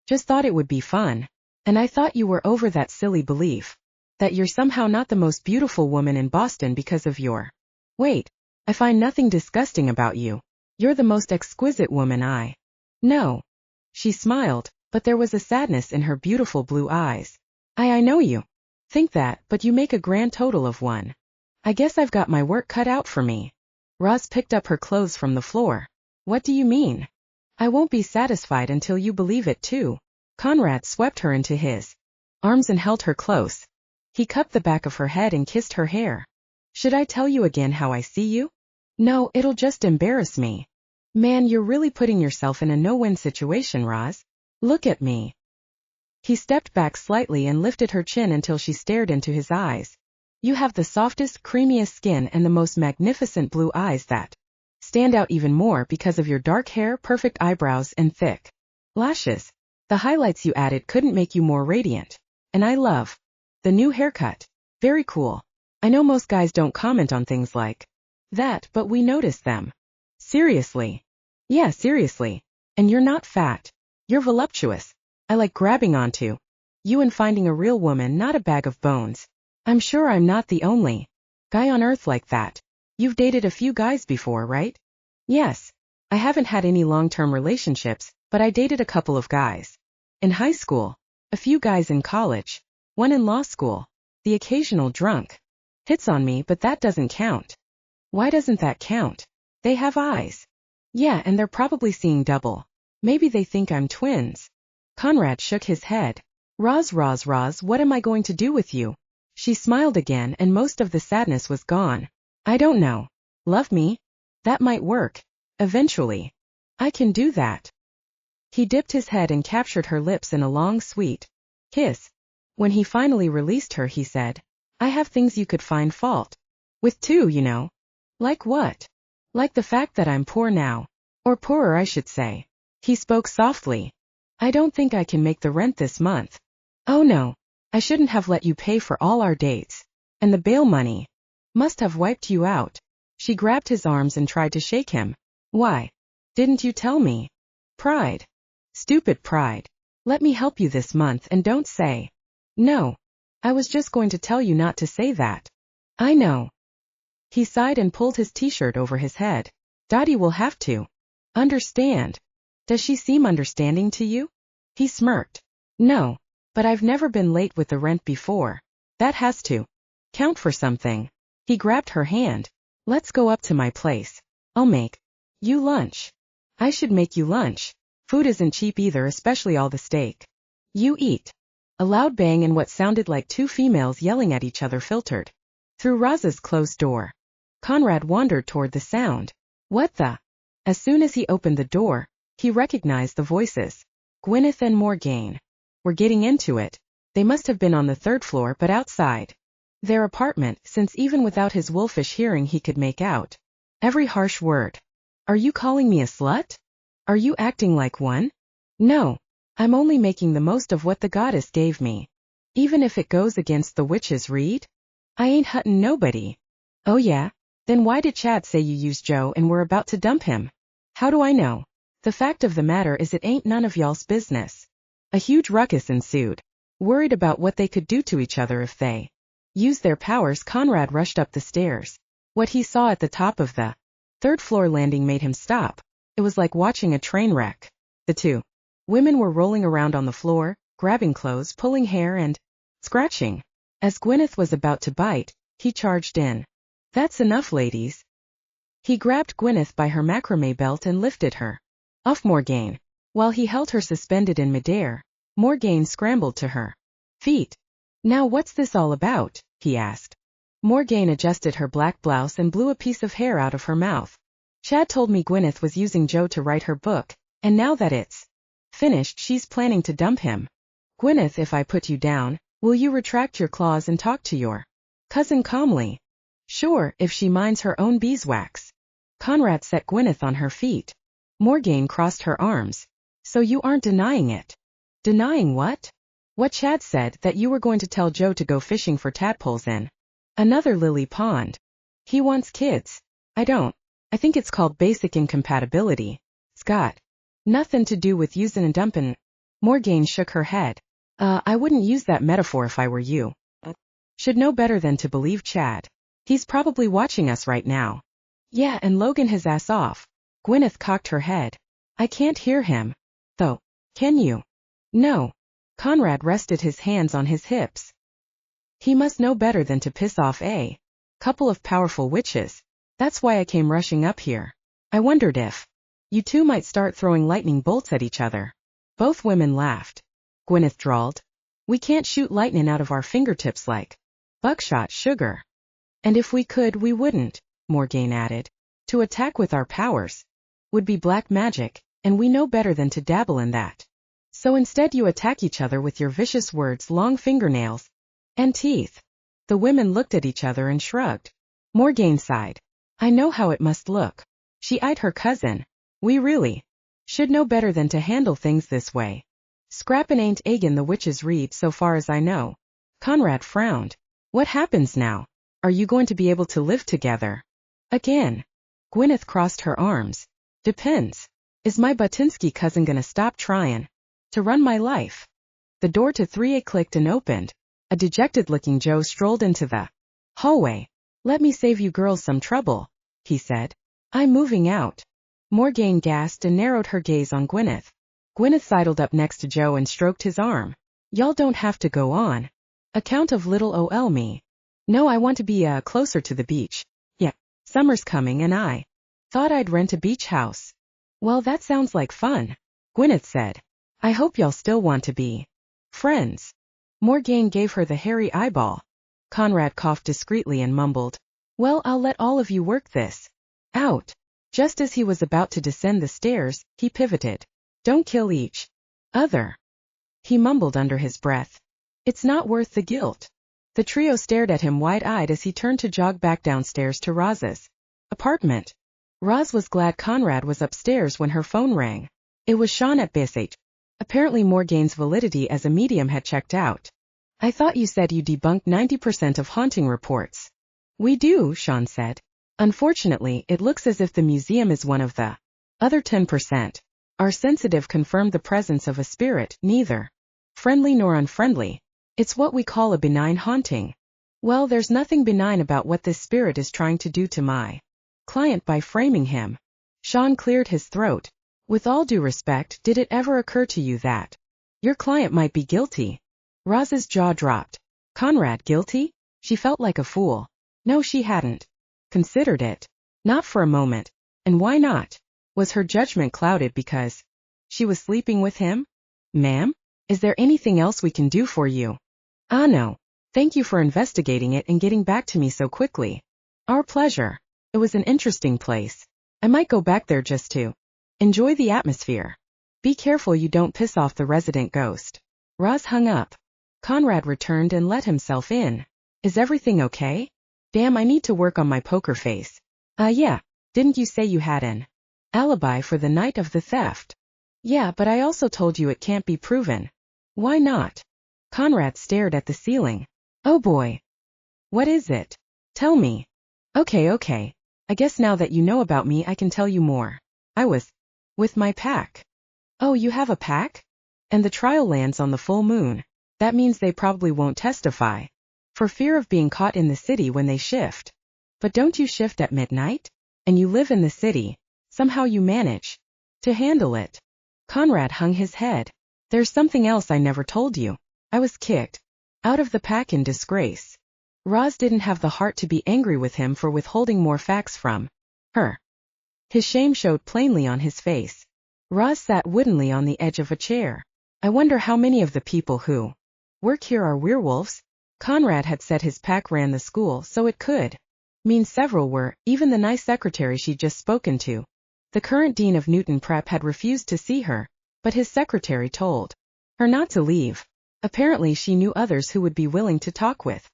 Speaker 1: Just thought it would be fun. And I thought you were over that silly belief that you're somehow not the most beautiful woman in Boston because of your weight. I find nothing disgusting about you. You're the most exquisite woman I know. She smiled, but there was a sadness in her beautiful blue eyes. I know you think that, but you make a grand total of one. I guess I've got my work cut out for me. Roz picked up her clothes from the floor. What do you mean? I won't be satisfied until you believe it too. Conrad swept her into his arms and held her close. He cupped the back of her head and kissed her hair. Should I tell you again how I see you? No, it'll just embarrass me. Man, you're really putting yourself in a no-win situation, Roz. Look at me. He stepped back slightly and lifted her chin until she stared into his eyes. You have the softest, creamiest skin and the most magnificent blue eyes that stand out even more because of your dark hair, perfect eyebrows, and thick lashes. The highlights you added couldn't make you more radiant. And I love the new haircut. Very cool. I know most guys don't comment on things like that, but we notice them. Seriously. Yeah, seriously. And you're not fat. You're voluptuous. I like grabbing onto you and finding a real woman, not a bag of bones. I'm sure I'm not the only guy on earth like that. You've dated a few guys before, right? Yes. I haven't had any long-term relationships, but I dated a couple of guys. In high school, a few guys in college, one in law school, the occasional drunk. Hits on me, but that doesn't count. Why doesn't that count? They have eyes. Yeah, and they're probably seeing double. Maybe they think I'm twins. Conrad shook his head. Roz, what am I going to do with you? She smiled again and most of the sadness was gone. I don't know. Love me? That might work. Eventually. I can do that. He dipped his head and captured her lips in a long, sweet kiss. When he finally released her, he said, I have things you could find fault with too, you know. Like what? Like the fact that I'm poor now. Or poorer, I should say. He spoke softly. I don't think I can make the rent this month. Oh no. I shouldn't have let you pay for all our dates. And the bail money must have wiped you out. She grabbed his arms and tried to shake him. Why? Didn't you tell me? Pride. Stupid pride. Let me help you this month and don't say. No. I was just going to tell you not to say that. I know. He sighed and pulled his t-shirt over his head. Dottie will have to understand. Does she seem understanding to you? He smirked. No, but I've never been late with the rent before. That has to count for something. He grabbed her hand. Let's go up to my place. I'll make you lunch. I should make you lunch. Food isn't cheap either, especially all the steak. You eat. A loud bang and what sounded like two females yelling at each other filtered through Roz's closed door. Conrad wandered toward the sound. What the? As soon as he opened the door, he recognized the voices. Gwyneth and Morgane were getting into it. They must have been on the third floor but outside their apartment, since even without his wolfish hearing he could make out every harsh word. Are you calling me a slut? Are you acting like one? No. I'm only making the most of what the goddess gave me. Even if it goes against the witch's read? I ain't huttin' nobody. Oh yeah? Then why did Chad say you used Joe and were about to dump him? How do I know? The fact of the matter is it ain't none of y'all's business. A huge ruckus ensued. Worried about what they could do to each other if they used their powers, Conrad rushed up the stairs. What he saw at the top of the third floor landing made him stop. It was like watching a train wreck. The two women were rolling around on the floor, grabbing clothes, pulling hair and scratching. As Gwyneth was about to bite, he charged in. That's enough, ladies. He grabbed Gwyneth by her macrame belt and lifted her off Morgane. While he held her suspended in midair, Morgane scrambled to her feet. Now what's this all about? He asked. Morgane adjusted her black blouse and blew a piece of hair out of her mouth. Chad told me Gwyneth was using Joe to write her book, and now that it's finished she's planning to dump him. Gwyneth, if I put you down, will you retract your claws and talk to your cousin calmly? Sure, if she minds her own beeswax. Conrad set Gwyneth on her feet. Morgane crossed her arms. So you aren't denying it? Denying what? What Chad said, that you were going to tell Joe to go fishing for tadpoles in another lily pond. He wants kids. I don't. I think it's called basic incompatibility. It's got nothing to do with using and dumping. Morgane shook her head. I wouldn't use that metaphor if I were you. Should know better than to believe Chad. He's probably watching us right now. Yeah, and Logan his ass off. Gwyneth cocked her head. I can't hear him. Though. Can you? No. Conrad rested his hands on his hips. He must know better than to piss off a couple of powerful witches. That's why I came rushing up here. I wondered if you two might start throwing lightning bolts at each other. Both women laughed. Gwyneth drawled. We can't shoot lightning out of our fingertips like buckshot sugar. And if we could, we wouldn't, Morgane added. To attack with our powers would be black magic, and we know better than to dabble in that. So instead you attack each other with your vicious words, long fingernails, and teeth. The women looked at each other and shrugged. Morgane sighed. I know how it must look. She eyed her cousin. We really should know better than to handle things this way. Scrappin' ain't eggin' the witch's read so far as I know. Conrad frowned. What happens now? Are you going to be able to live together again? Gwyneth crossed her arms. Depends. Is my Butinsky cousin gonna stop tryin' to run my life? The door to 3A clicked and opened. A dejected-looking Joe strolled into the hallway. Let me save you girls some trouble, he said. I'm moving out. Morgane gasped and narrowed her gaze on Gwyneth. Gwyneth sidled up next to Joe and stroked his arm. Y'all don't have to go on. Account of little ol me. No, I want to be closer to the beach. Yeah, summer's coming and I thought I'd rent a beach house. Well, that sounds like fun, Gwyneth said. I hope y'all still want to be friends. Morgane gave her the hairy eyeball. Conrad coughed discreetly and mumbled, well, I'll let all of you work this out. Just as he was about to descend the stairs, he pivoted. Don't kill each other, he mumbled under his breath. It's not worth the guilt. The trio stared at him wide-eyed as he turned to jog back downstairs to Roz's apartment. Roz was glad Conrad was upstairs when her phone rang. It was Sean at BSH. Apparently Morgane's validity as a medium had checked out. I thought you said you debunked 90% of haunting reports. We do, Sean said. Unfortunately, it looks as if the museum is one of the other 10%. Our sensitive confirmed the presence of a spirit, neither friendly nor unfriendly. It's what we call a benign haunting. Well, there's nothing benign about what this spirit is trying to do to my client by framing him. Sean cleared his throat. With all due respect, did it ever occur to you that your client might be guilty? Roz's jaw dropped. Conrad guilty? She felt like a fool. No, she hadn't considered it. Not for a moment. And why not? Was her judgment clouded because she was sleeping with him? Ma'am? Is there anything else we can do for you? No. Thank you for investigating it and getting back to me so quickly. Our pleasure. It was an interesting place. I might go back there just to enjoy the atmosphere. Be careful you don't piss off the resident ghost. Roz hung up. Conrad returned and let himself in. Is everything okay? Damn, I need to work on my poker face. Yeah. Didn't you say you had an alibi for the night of the theft? Yeah, but I also told you it can't be proven. Why not? Conrad stared at the ceiling. Oh boy. What is it? Tell me. Okay. I guess now that you know about me I can tell you more. I was with my pack. Oh, you have a pack? And the trial lands on the full moon. That means they probably won't testify, for fear of being caught in the city when they shift. But don't you shift at midnight? And you live in the city. Somehow you manage to handle it. Conrad hung his head. There's something else I never told you. I was kicked out of the pack in disgrace. Roz didn't have the heart to be angry with him for withholding more facts from her. His shame showed plainly on his face. Roz sat woodenly on the edge of a chair. I wonder how many of the people who work here are werewolves? Conrad had said his pack ran the school, so it could mean several were, even the nice secretary she'd just spoken to. The current dean of Newton Prep had refused to see her, but his secretary told her not to leave. Apparently she knew others who would be willing to talk with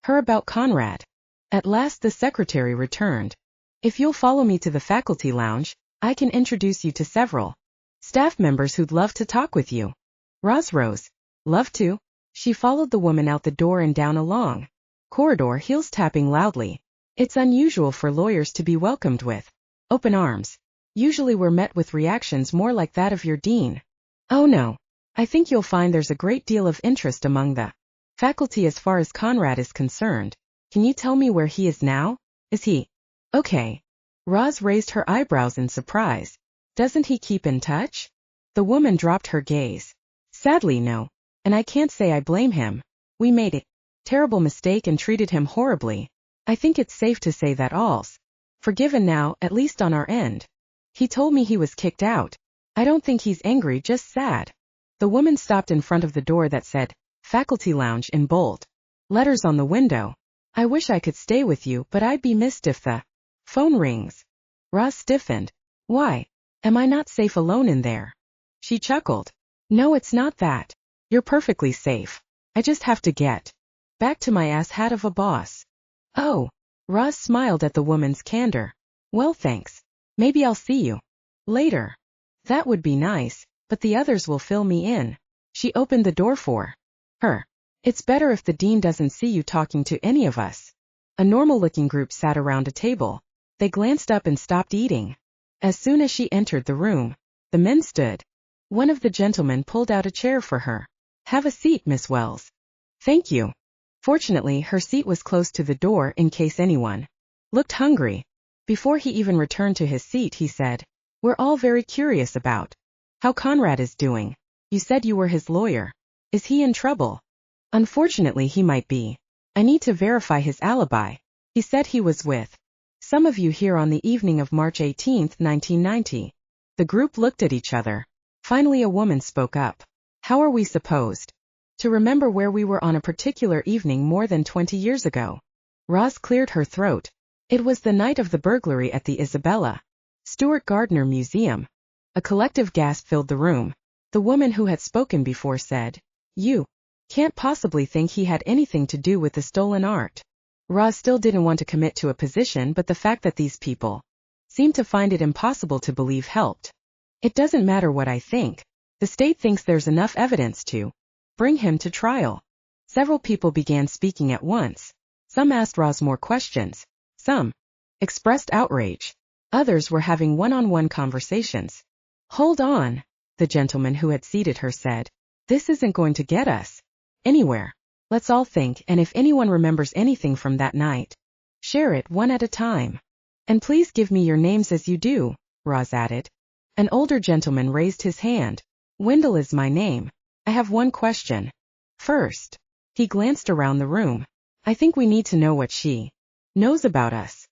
Speaker 1: her about Conrad. At last the secretary returned. If you'll follow me to the faculty lounge, I can introduce you to several staff members who'd love to talk with you. Roz rose. Love to? She followed the woman out the door and down a long corridor, heels tapping loudly. It's unusual for lawyers to be welcomed with open arms. Usually we're met with reactions more like that of your dean. Oh no. I think you'll find there's a great deal of interest among the faculty as far as Conrad is concerned. Can you tell me where he is now? Is he okay? Roz raised her eyebrows in surprise. Doesn't he keep in touch? The woman dropped her gaze. Sadly no. And I can't say I blame him. We made a terrible mistake and treated him horribly. I think it's safe to say that all's forgiven now, at least on our end. He told me he was kicked out. I don't think he's angry, just sad. The woman stopped in front of the door that said, Faculty Lounge in bold letters on the window. I wish I could stay with you, but I'd be missed if the phone rings. Roz stiffened. Why? Am I not safe alone in there? She chuckled. No, it's not that. You're perfectly safe. I just have to get back to my ass hat of a boss. Oh. Roz smiled at the woman's candor. Well, thanks. Maybe I'll see you later. That would be nice, but the others will fill me in. She opened the door for her. It's better if the dean doesn't see you talking to any of us. A normal-looking group sat around a table. They glanced up and stopped eating. As soon as she entered the room, the men stood. One of the gentlemen pulled out a chair for her. Have a seat, Miss Wells. Thank you. Fortunately, her seat was close to the door in case anyone looked hungry. Before he even returned to his seat, he said, "We're all very curious about how Conrad is doing. You said you were his lawyer. Is he in trouble?" "Unfortunately, he might be. I need to verify his alibi. He said he was with some of you here on the evening of March 18, 1990. The group looked at each other. Finally, a woman spoke up. "How are we supposed to remember where we were on a particular evening more than 20 years ago?" Roz cleared her throat. "It was the night of the burglary at the Isabella Stewart Gardner Museum." A collective gasp filled the room. The woman who had spoken before said, "You can't possibly think he had anything to do with the stolen art." Roz still didn't want to commit to a position, but the fact that these people seemed to find it impossible to believe helped. "It doesn't matter what I think. The state thinks there's enough evidence to bring him to trial." Several people began speaking at once. Some asked Roz more questions. Some expressed outrage. Others were having one-on-one conversations. "Hold on," the gentleman who had seated her said. "This isn't going to get us anywhere. Let's all think, and if anyone remembers anything from that night, share it one at a time. And please give me your names as you do," Roz added. An older gentleman raised his hand. "Wendell is my name. I have one question. First." He glanced around the room. "I think we need to know what she knows about us."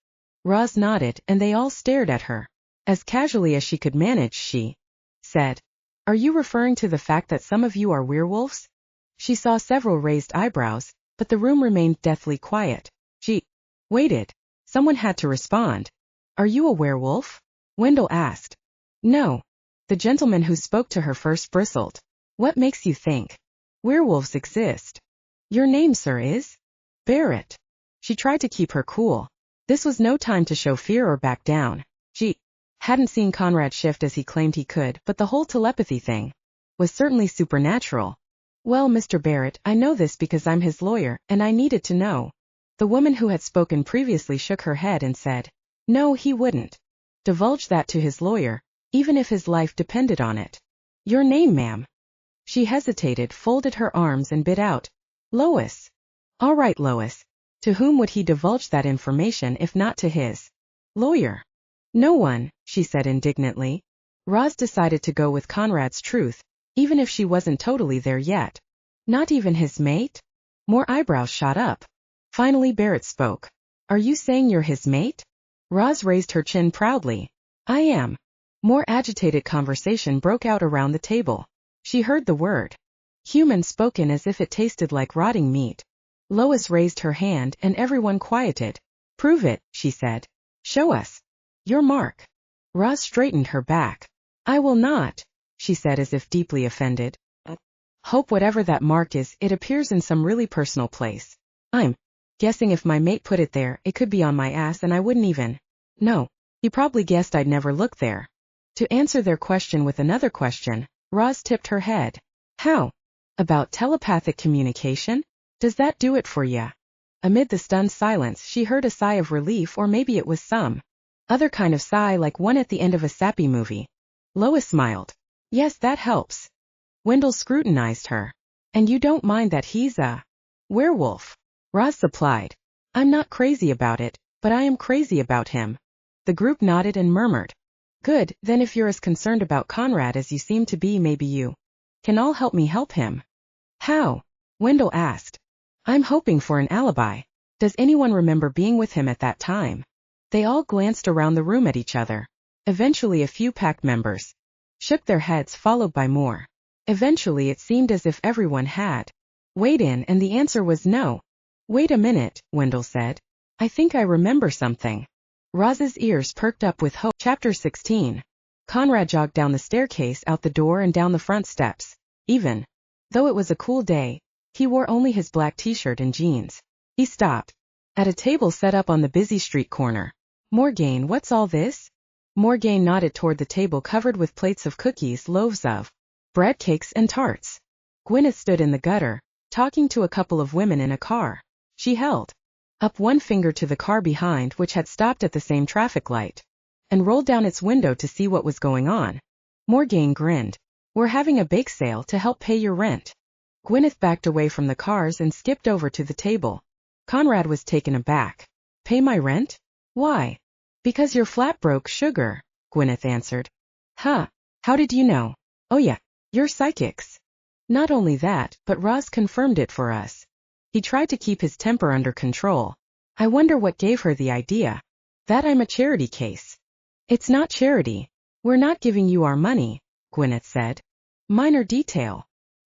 Speaker 1: Roz nodded, and they all stared at her. As casually as she could manage, she said, "Are you referring to the fact that some of you are werewolves?" She saw several raised eyebrows, but the room remained deathly quiet. She waited. Someone had to respond. "Are you a werewolf?" Wendell asked. "No." The gentleman who spoke to her first bristled. "What makes you think werewolves exist?" "Your name, sir, is Barrett." She tried to keep her cool. This was no time to show fear or back down. She hadn't seen Conrad shift as he claimed he could, but the whole telepathy thing was certainly supernatural. "Well, Mr. Barrett, I know this because I'm his lawyer, and I needed to know." The woman who had spoken previously shook her head and said, "No, he wouldn't divulge that to his lawyer, even if his life depended on it." "Your name, ma'am?" She hesitated, folded her arms, and bit out, "Lois." "All right, Lois. To whom would he divulge that information if not to his lawyer?" "No one," she said indignantly. Roz decided to go with Conrad's truth, even if she wasn't totally there yet. "Not even his mate?" More eyebrows shot up. Finally Barrett spoke. "Are you saying you're his mate?" Roz raised her chin proudly. "I am." More agitated conversation broke out around the table. She heard the word human spoken as if it tasted like rotting meat. Lois raised her hand, and everyone quieted. "Prove it," she said. "Show us your mark." Roz straightened her back. "I will not," she said as if deeply offended. "Hope whatever that mark is, it appears in some really personal place. I'm guessing if my mate put it there, it could be on my ass and I wouldn't even know. He probably guessed I'd never look there." To answer their question with another question, Roz tipped her head. "How about telepathic communication? Does that do it for ya?" Amid the stunned silence, she heard a sigh of relief, or maybe it was some other kind of sigh, like one at the end of a sappy movie. Lois smiled. "Yes, that helps." Wendell scrutinized her. "And you don't mind that he's a werewolf?" Roz supplied. "I'm not crazy about it, but I am crazy about him." The group nodded and murmured. "Good, then if you're as concerned about Conrad as you seem to be, maybe you can all help me help him." "How?" Wendell asked. "I'm hoping for an alibi. Does anyone remember being with him at that time?" They all glanced around the room at each other. Eventually a few pack members shook their heads, followed by more. Eventually it seemed as if everyone had weighed in, and the answer was no. "Wait a minute," Wendell said. "I think I remember something." Roz's ears perked up with hope. Chapter 16. Conrad jogged down the staircase, out the door, and down the front steps. Even though it was a cool day, he wore only his black t-shirt and jeans. He stopped at a table set up on the busy street corner. "Morgane, what's all this?" Morgane nodded toward the table covered with plates of cookies, loaves of bread, cakes, and tarts. Gwyneth stood in the gutter, talking to a couple of women in a car. She held up one finger to the car behind, which had stopped at the same traffic light, and rolled down its window to see what was going on. Morgane grinned. "We're having a bake sale to help pay your rent." Gwyneth backed away from the cars and skipped over to the table. Conrad was taken aback. Pay my rent? Why? Because your flat broke, sugar, Gwyneth answered. Huh, how did you know? Oh yeah, you're psychics. Not only that, but Roz confirmed it for us. He tried to keep his temper under control. I wonder what gave her the idea. That I'm a charity case. It's not charity. We're not giving you our money, Gwyneth said. Minor detail.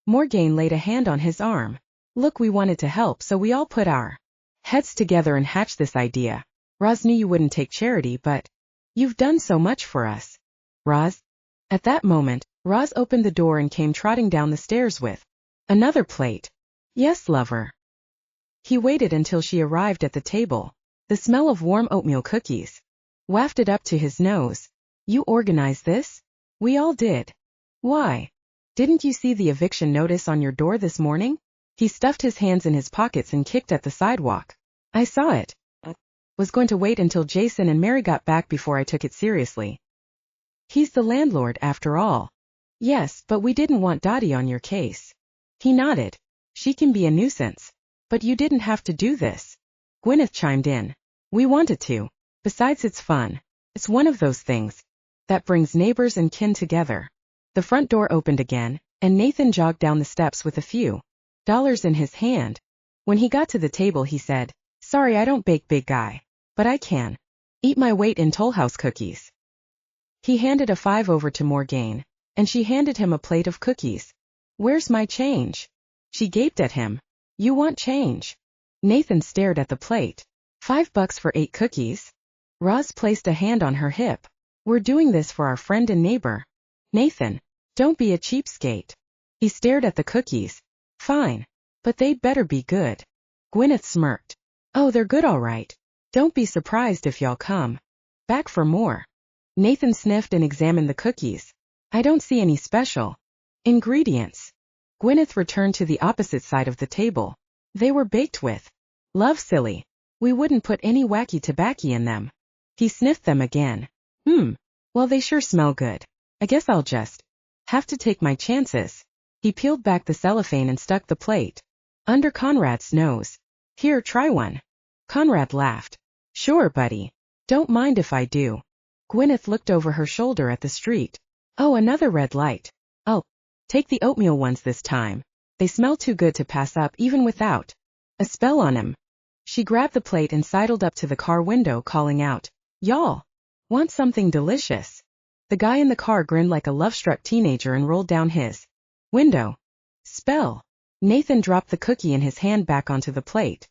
Speaker 1: Morgane laid a hand on his arm. Look, we wanted to help, so we all put our heads together and hatched this idea. Roz knew you wouldn't take charity, but you've done so much for us. Roz? At that moment, Roz opened the door and came trotting down the stairs with another plate. Yes, lover. He waited until she arrived at the table. The smell of warm oatmeal cookies wafted up to his nose. You organized this? We all did. Why? Didn't you see the eviction notice on your door this morning? He stuffed his hands in his pockets and kicked at the sidewalk. I saw it. Was going to wait until Jason and Mary got back before I took it seriously. He's the landlord after all. Yes, but we didn't want Dottie on your case. He nodded. She can be a nuisance. But you didn't have to do this. Gwyneth chimed in. We wanted to. Besides, it's fun. It's one of those things that brings neighbors and kin together. The front door opened again, and Nathan jogged down the steps with a few dollars in his hand. When he got to the table, he said, Sorry, I don't bake, big guy. But I can eat my weight in Toll House cookies. He handed a 5 over to Morgane, and she handed him a plate of cookies. Where's my change? She gaped at him. You want change? Nathan stared at the plate. $5 for 8 cookies? Roz placed a hand on her hip. We're doing this for our friend and neighbor. Nathan, don't be a cheapskate. He stared at the cookies. Fine. But they'd better be good. Gwyneth smirked. Oh, they're good all right. Don't be surprised if y'all come back for more. Nathan sniffed and examined the cookies. I don't see any special ingredients. Gwyneth returned to the opposite side of the table. They were baked with love, silly. We wouldn't put any wacky tobacco in them. He sniffed them again. Well, they sure smell good. I guess I'll just have to take my chances. He peeled back the cellophane and stuck the plate under Conrad's nose. Here, try one. Conrad laughed. Sure, buddy. Don't mind if I do. Gwyneth looked over her shoulder at the street. Oh, another red light. I'll take the oatmeal ones this time. They smell too good to pass up even without a spell on 'em. She grabbed the plate and sidled up to the car window, calling out, Y'all want something delicious? The guy in the car grinned like a love-struck teenager and rolled down his window. Spell. Nathan dropped the cookie in his hand back onto the plate.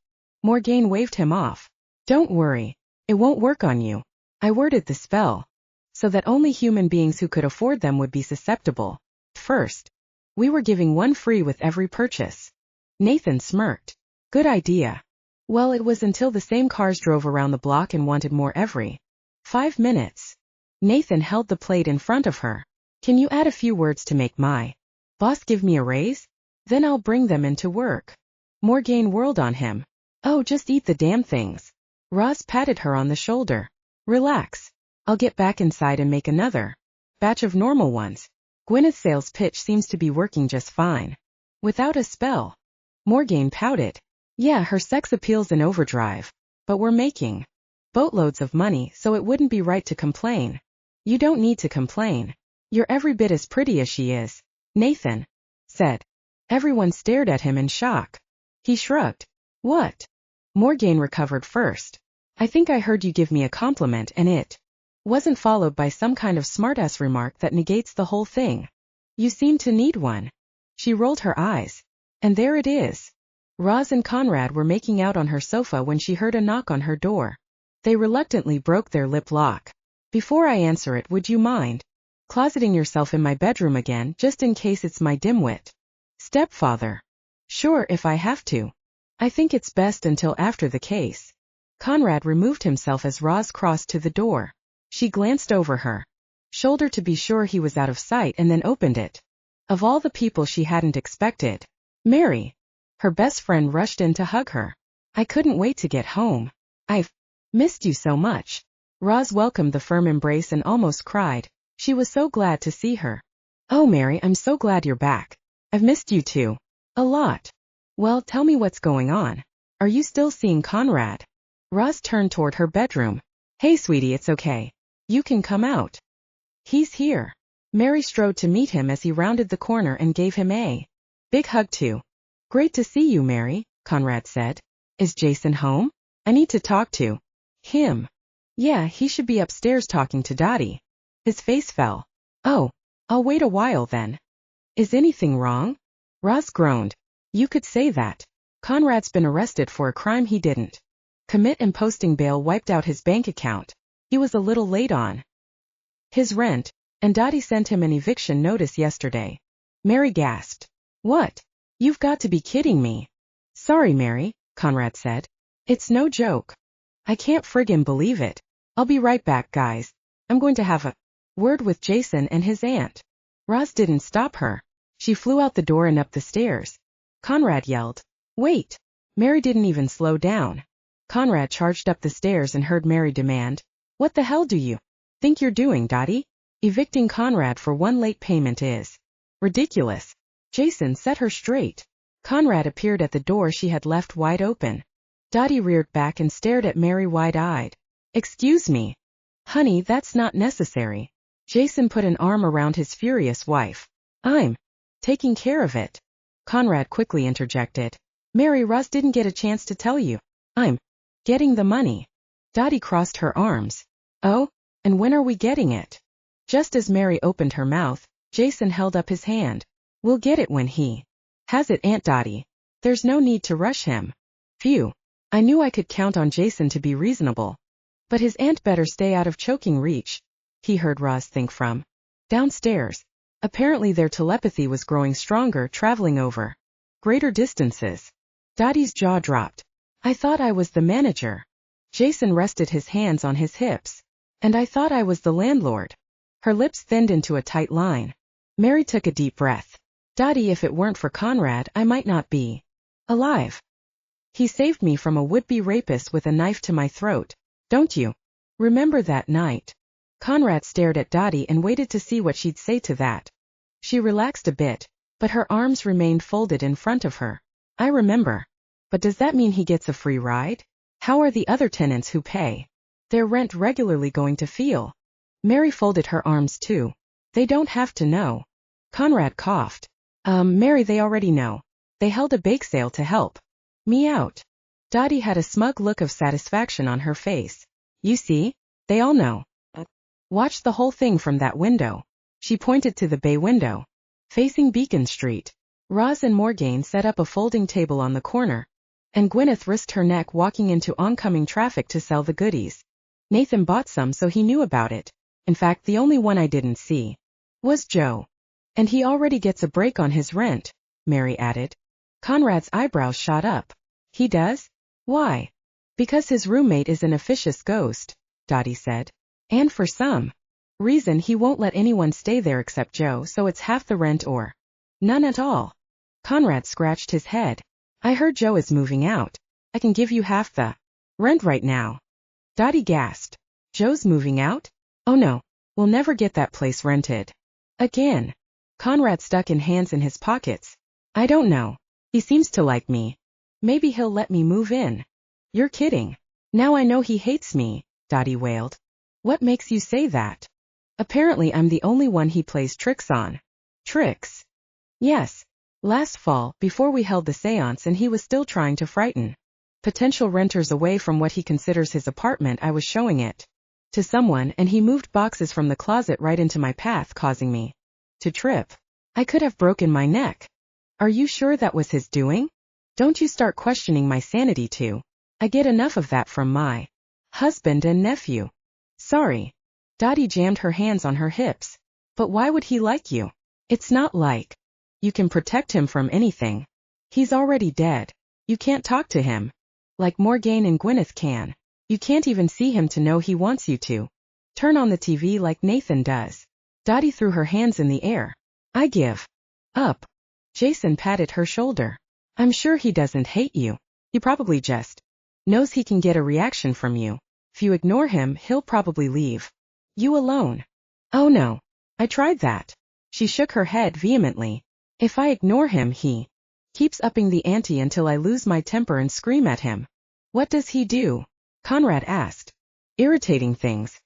Speaker 1: Morgane waved him off. Don't worry. It won't work on you. I worded the spell so that only human beings who could afford them would be susceptible. First, we were giving one free with every purchase. Nathan smirked. Good idea. Well, it was until the same cars drove around the block and wanted more every 5 minutes. Nathan held the plate in front of her. Can you add a few words to make my boss give me a raise? Then I'll bring them into work. Morgane whirled on him. Oh, just eat the damn things. Roz patted her on the shoulder. Relax. I'll get back inside and make another batch of normal ones. Gwyneth's sales pitch seems to be working just fine. Without a spell. Morgane pouted. Yeah, her sex appeal's in overdrive. But we're making boatloads of money, so it wouldn't be right to complain. You don't need to complain. You're every bit as pretty as she is, Nathan said. Everyone stared at him in shock. He shrugged. What? Morgane recovered first. I think I heard you give me a compliment and it wasn't followed by some kind of smartass remark that negates the whole thing. You seem to need one. She rolled her eyes. And there it is. Roz and Conrad were making out on her sofa when she heard a knock on her door. They reluctantly broke their lip lock. Before I answer it, would you mind closeting yourself in my bedroom again, just in case it's my dimwit stepfather? Sure, if I have to. I think it's best until after the case. Conrad removed himself as Roz crossed to the door. She glanced over her shoulder to be sure he was out of sight and then opened it. Of all the people she hadn't expected, Mary. Her best friend rushed in to hug her. I couldn't wait to get home. I've missed you so much. Roz welcomed the firm embrace and almost cried. She was so glad to see her. Oh, Mary, I'm so glad you're back. I've missed you too. A lot. Well, tell me what's going on. Are you still seeing Conrad? Roz turned toward her bedroom. Hey sweetie, it's okay. You can come out. He's here. Mary strode to meet him as he rounded the corner and gave him a big hug too. Great to see you, Mary, Conrad said. Is Jason home? I need to talk to him. Yeah, he should be upstairs talking to Dottie. His face fell. Oh, I'll wait a while then. Is anything wrong? Roz groaned. You could say that. Conrad's been arrested for a crime he didn't commit, and posting bail wiped out his bank account. He was a little late on his rent, and Dottie sent him an eviction notice yesterday. Mary gasped. What? You've got to be kidding me. Sorry, Mary, Conrad said. It's no joke. I can't friggin' believe it. I'll be right back, guys. I'm going to have a word with Jason and his aunt. Roz didn't stop her. She flew out the door and up the stairs. Conrad yelled. Wait. Mary didn't even slow down. Conrad charged up the stairs and heard Mary demand, What the hell do you think you're doing, Dottie? Evicting Conrad for one late payment is ridiculous. Jason set her straight. Conrad appeared at the door she had left wide open. Dottie reared back and stared at Mary wide-eyed. Excuse me. Honey, that's not necessary. Jason put an arm around his furious wife. I'm taking care of it. Conrad quickly interjected. Mary, Roz didn't get a chance to tell you. I'm getting the money. Dottie crossed her arms. Oh, and when are we getting it? Just as Mary opened her mouth, Jason held up his hand. We'll get it when he has it, Aunt Dottie. There's no need to rush him. Phew. I knew I could count on Jason to be reasonable. But his aunt better stay out of choking reach, he heard Roz think from downstairs. Apparently their telepathy was growing stronger, traveling over greater distances. Dottie's jaw dropped. I thought I was the manager. Jason rested his hands on his hips. And I thought I was the landlord. Her lips thinned into a tight line. Mary took a deep breath. Dottie, if it weren't for Conrad, I might not be alive. He saved me from a would-be rapist with a knife to my throat. Don't you remember that night? Conrad stared at Dottie and waited to see what she'd say to that. She relaxed a bit, but her arms remained folded in front of her. I remember. But does that mean he gets a free ride? How are the other tenants who pay their rent regularly going to feel? Mary folded her arms too. They don't have to know. Conrad coughed. Mary, they already know. They held a bake sale to help me out. Dottie had a smug look of satisfaction on her face. You see, they all know. Watch the whole thing from that window. She pointed to the bay window, facing Beacon Street. Roz and Morgane set up a folding table on the corner, and Gwyneth risked her neck walking into oncoming traffic to sell the goodies. Nathan bought some, so he knew about it. In fact, the only one I didn't see was Joe. And he already gets a break on his rent, Mary added. Conrad's eyebrows shot up. He does? Why? Because his roommate is an officious ghost, Dottie said. And for some reason he won't let anyone stay there except Joe, so it's half the rent or none at all. Conrad scratched his head. I heard Joe is moving out. I can give you half the rent right now. Dottie gasped. Joe's moving out? Oh no, we'll never get that place rented again. Conrad stuck his hands in his pockets. I don't know. He seems to like me. Maybe he'll let me move in. You're kidding. Now I know he hates me, Dottie wailed. What makes you say that? Apparently I'm the only one he plays tricks on. Tricks? Yes. Last fall, before we held the seance and he was still trying to frighten potential renters away from what he considers his apartment, I was showing it to someone and he moved boxes from the closet right into my path, causing me to trip. I could have broken my neck. Are you sure that was his doing? Don't you start questioning my sanity too. I get enough of that from my husband and nephew. Sorry. Dottie jammed her hands on her hips. But why would he like you? It's not like you can protect him from anything. He's already dead. You can't talk to him like Morgane and Gwyneth can. You can't even see him to know he wants you to turn on the TV like Nathan does. Dottie threw her hands in the air. I give up. Jason patted her shoulder. I'm sure he doesn't hate you. He probably just knows he can get a reaction from you. If you ignore him, he'll probably leave you alone. Oh no. I tried that. She shook her head vehemently. If I ignore him, he Keeps upping the ante until I lose my temper and scream at him. What does he do? Conrad asked. Irritating things.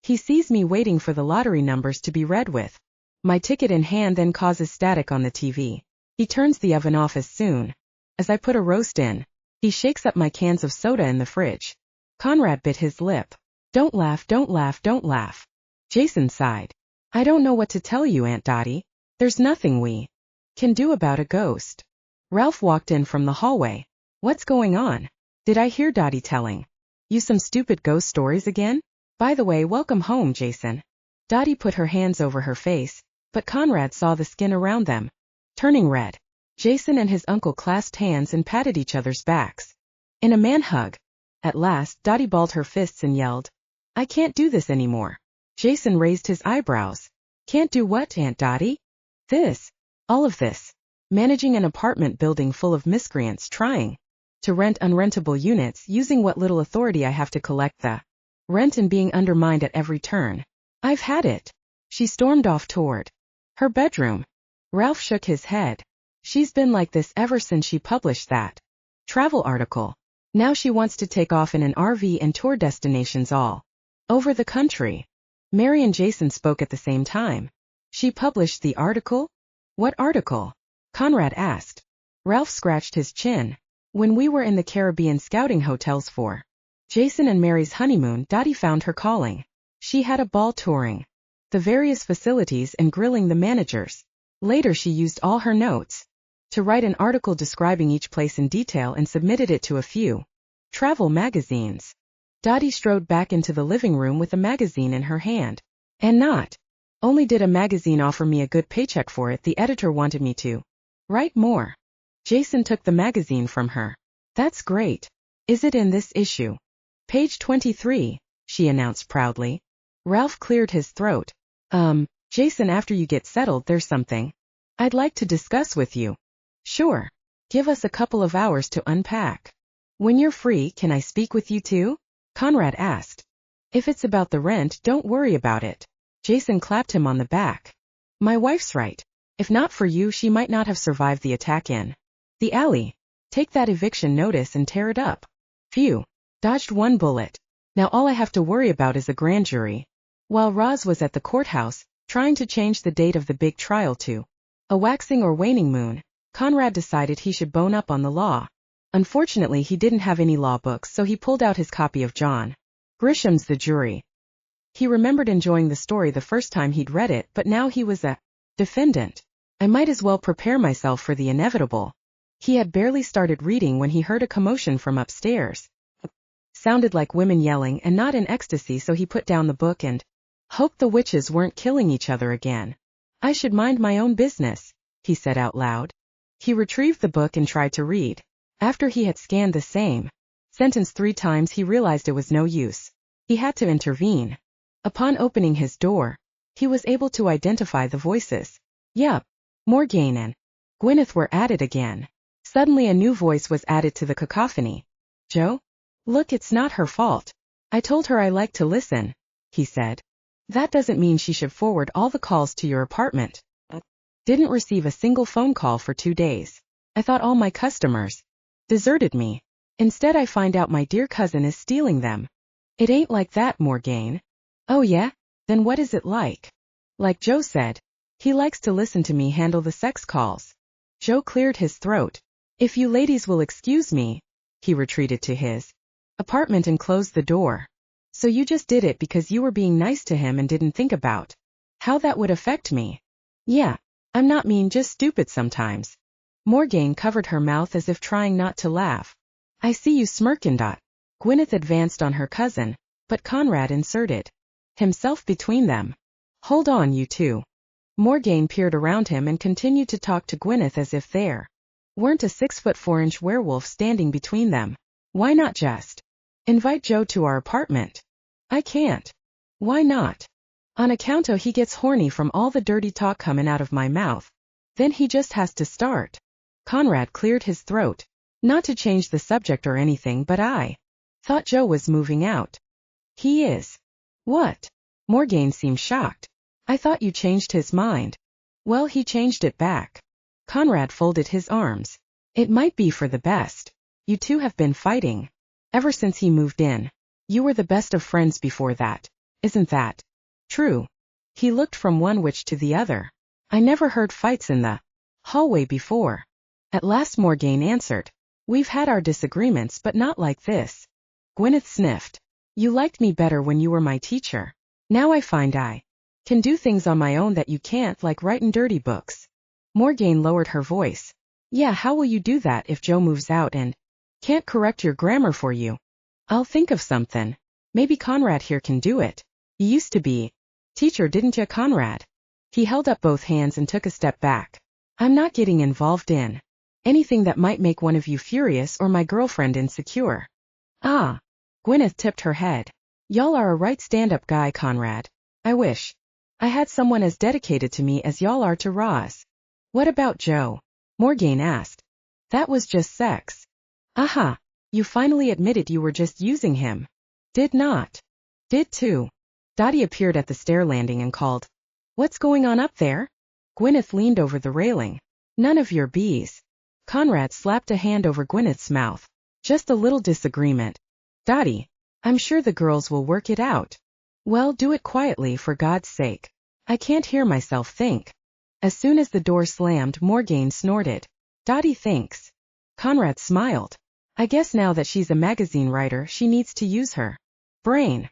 Speaker 1: He sees me waiting for the lottery numbers to be read with my ticket in hand, then causes static on the TV. He turns the oven off as soon as I put a roast in. He shakes up my cans of soda in the fridge. Conrad bit his lip. Don't laugh, don't laugh, don't laugh. Jason sighed. I don't know what to tell you, Aunt Dottie. There's nothing we can do about a ghost. Ralph walked in from the hallway. What's going on? Did I hear Dottie telling you some stupid ghost stories again? By the way, welcome home, Jason. Dottie put her hands over her face, but Conrad saw the skin around them turning red. Jason and his uncle clasped hands and patted each other's backs in a man hug. At last, Dottie balled her fists and yelled, I can't do this anymore. Jason raised his eyebrows. Can't do what, Aunt Dottie? This. All of this. Managing an apartment building full of miscreants trying to rent unrentable units, using what little authority I have to collect the rent, and being undermined at every turn. I've had it. She stormed off toward her bedroom. Ralph shook his head. She's been like this ever since she published that travel article. Now she wants to take off in an RV and tour destinations all over the country. Mary and Jason spoke at the same time. She published the article? What article? Conrad asked. Ralph scratched his chin. When we were in the Caribbean scouting hotels for Jason and Mary's honeymoon, Dottie found her calling. She had a ball touring the various facilities and grilling the managers. Later she used all her notes to write an article describing each place in detail and submitted it to a few travel magazines. Dottie strode back into the living room with a magazine in her hand. And not only did a magazine offer me a good paycheck for it, the editor wanted me to write more. Jason took the magazine from her. That's great. Is it in this issue? Page 23, she announced proudly. Ralph cleared his throat. Jason, after you get settled, there's something I'd like to discuss with you. Sure. Give us a couple of hours to unpack. When you're free, can I speak with you too? Conrad asked. If it's about the rent, don't worry about it. Jason clapped him on the back. My wife's right. If not for you, she might not have survived the attack in the alley. Take that eviction notice and tear it up. Phew. Dodged one bullet. Now all I have to worry about is a grand jury. While Roz was at the courthouse, trying to change the date of the big trial to a waxing or waning moon, Conrad decided he should bone up on the law. Unfortunately, he didn't have any law books, so he pulled out his copy of John Grisham's The Jury. He remembered enjoying the story the first time he'd read it, but now he was a defendant. I might as well prepare myself for the inevitable. He had barely started reading when he heard a commotion from upstairs. Sounded like women yelling and not in ecstasy, so he put down the book and hoped the witches weren't killing each other again. I should mind my own business, he said out loud. He retrieved the book and tried to read. After he had scanned the same sentence 3 times, he realized it was no use. He had to intervene. Upon opening his door, he was able to identify the voices. Yup, Morgane and Gwyneth were at it again. Suddenly a new voice was added to the cacophony. Joe? Look, it's not her fault. I told her I like to listen, he said. That doesn't mean she should forward all the calls to your apartment. Didn't receive a single phone call for 2 days. I thought all my customers deserted me. Instead, I find out my dear cousin is stealing them. It ain't like that, Morgane. Oh yeah? Then what is it like? Like Joe said. He likes to listen to me handle the sex calls. Joe cleared his throat. If you ladies will excuse me. He retreated to his apartment and closed the door. So you just did it because you were being nice to him and didn't think about how that would affect me. Yeah, I'm not mean, just stupid sometimes. Morgane covered her mouth as if trying not to laugh. I see you smirking. Gwyneth advanced on her cousin, but Conrad inserted himself between them. Hold on, you two. Morgane peered around him and continued to talk to Gwyneth as if there weren't a 6'4" werewolf standing between them. Why not just invite Joe to our apartment? I can't. Why not? On account of he gets horny from all the dirty talk coming out of my mouth. Then he just has to start. Conrad cleared his throat. Not to change the subject or anything, but I thought Joe was moving out. He is. What? Morgane seemed shocked. I thought you changed his mind. Well, he changed it back. Conrad folded his arms. It might be for the best. You two have been fighting. Ever since he moved in. You were the best of friends before that. Isn't that true? He looked from one witch to the other. I never heard fights in the hallway before. At last Morgaine answered. We've had our disagreements but not like this. Gwyneth sniffed. You liked me better when you were my teacher. Now I find I can do things on my own that you can't, like writin' dirty books. Morgaine lowered her voice. Yeah, how will you do that if Joe moves out and can't correct your grammar for you? I'll think of something. Maybe Conrad here can do it. He used to be teacher, didn't ya, Conrad? He held up both hands and took a step back. I'm not getting involved in anything that might make one of you furious or my girlfriend insecure. Ah. Gwyneth tipped her head. Y'all are a right stand-up guy, Conrad. I wish I had someone as dedicated to me as y'all are to Roz. What about Joe? Morgaine asked. That was just sex. Aha. You finally admitted you were just using him. Did not. Did too. Dottie appeared at the stair landing and called. What's going on up there? Gwyneth leaned over the railing. None of your bees. Conrad slapped a hand over Gwyneth's mouth. Just a little disagreement. Dottie, I'm sure the girls will work it out. Well, do it quietly for God's sake. I can't hear myself think. As soon as the door slammed, Morgaine snorted. Dottie thinks. Conrad smiled. I guess now that she's a magazine writer, she needs to use her brain.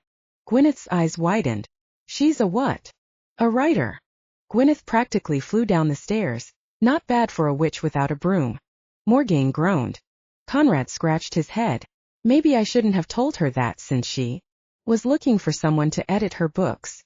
Speaker 1: Gwyneth's eyes widened. She's a what? A writer. Gwyneth practically flew down the stairs. Not bad for a witch without a broom. Morgaine groaned. Conrad scratched his head. Maybe I shouldn't have told her that since she was looking for someone to edit her books.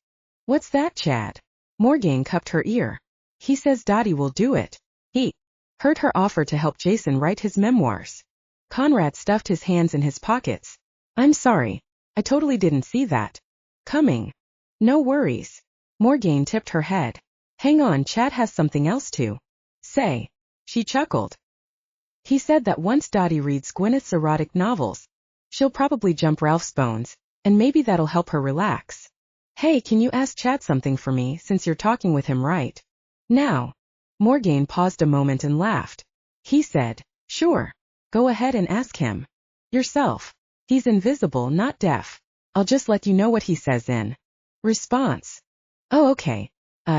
Speaker 1: What's that, Chad? Morgaine cupped her ear. He says Dottie will do it. He heard her offer to help Jason write his memoirs. Conrad stuffed his hands in his pockets. I'm sorry. I totally didn't see that coming. No worries. Morgaine tipped her head. Hang on, Chad has something else to say. She chuckled. He said that once Dottie reads Gwyneth's erotic novels, she'll probably jump Ralph's bones, and maybe that'll help her relax. Hey, can you ask Chad something for me since you're talking with him right now? Morgaine paused a moment and laughed. He said, sure. Go ahead and ask him yourself. He's invisible, not deaf. I'll just let you know what he says in response. Oh, okay.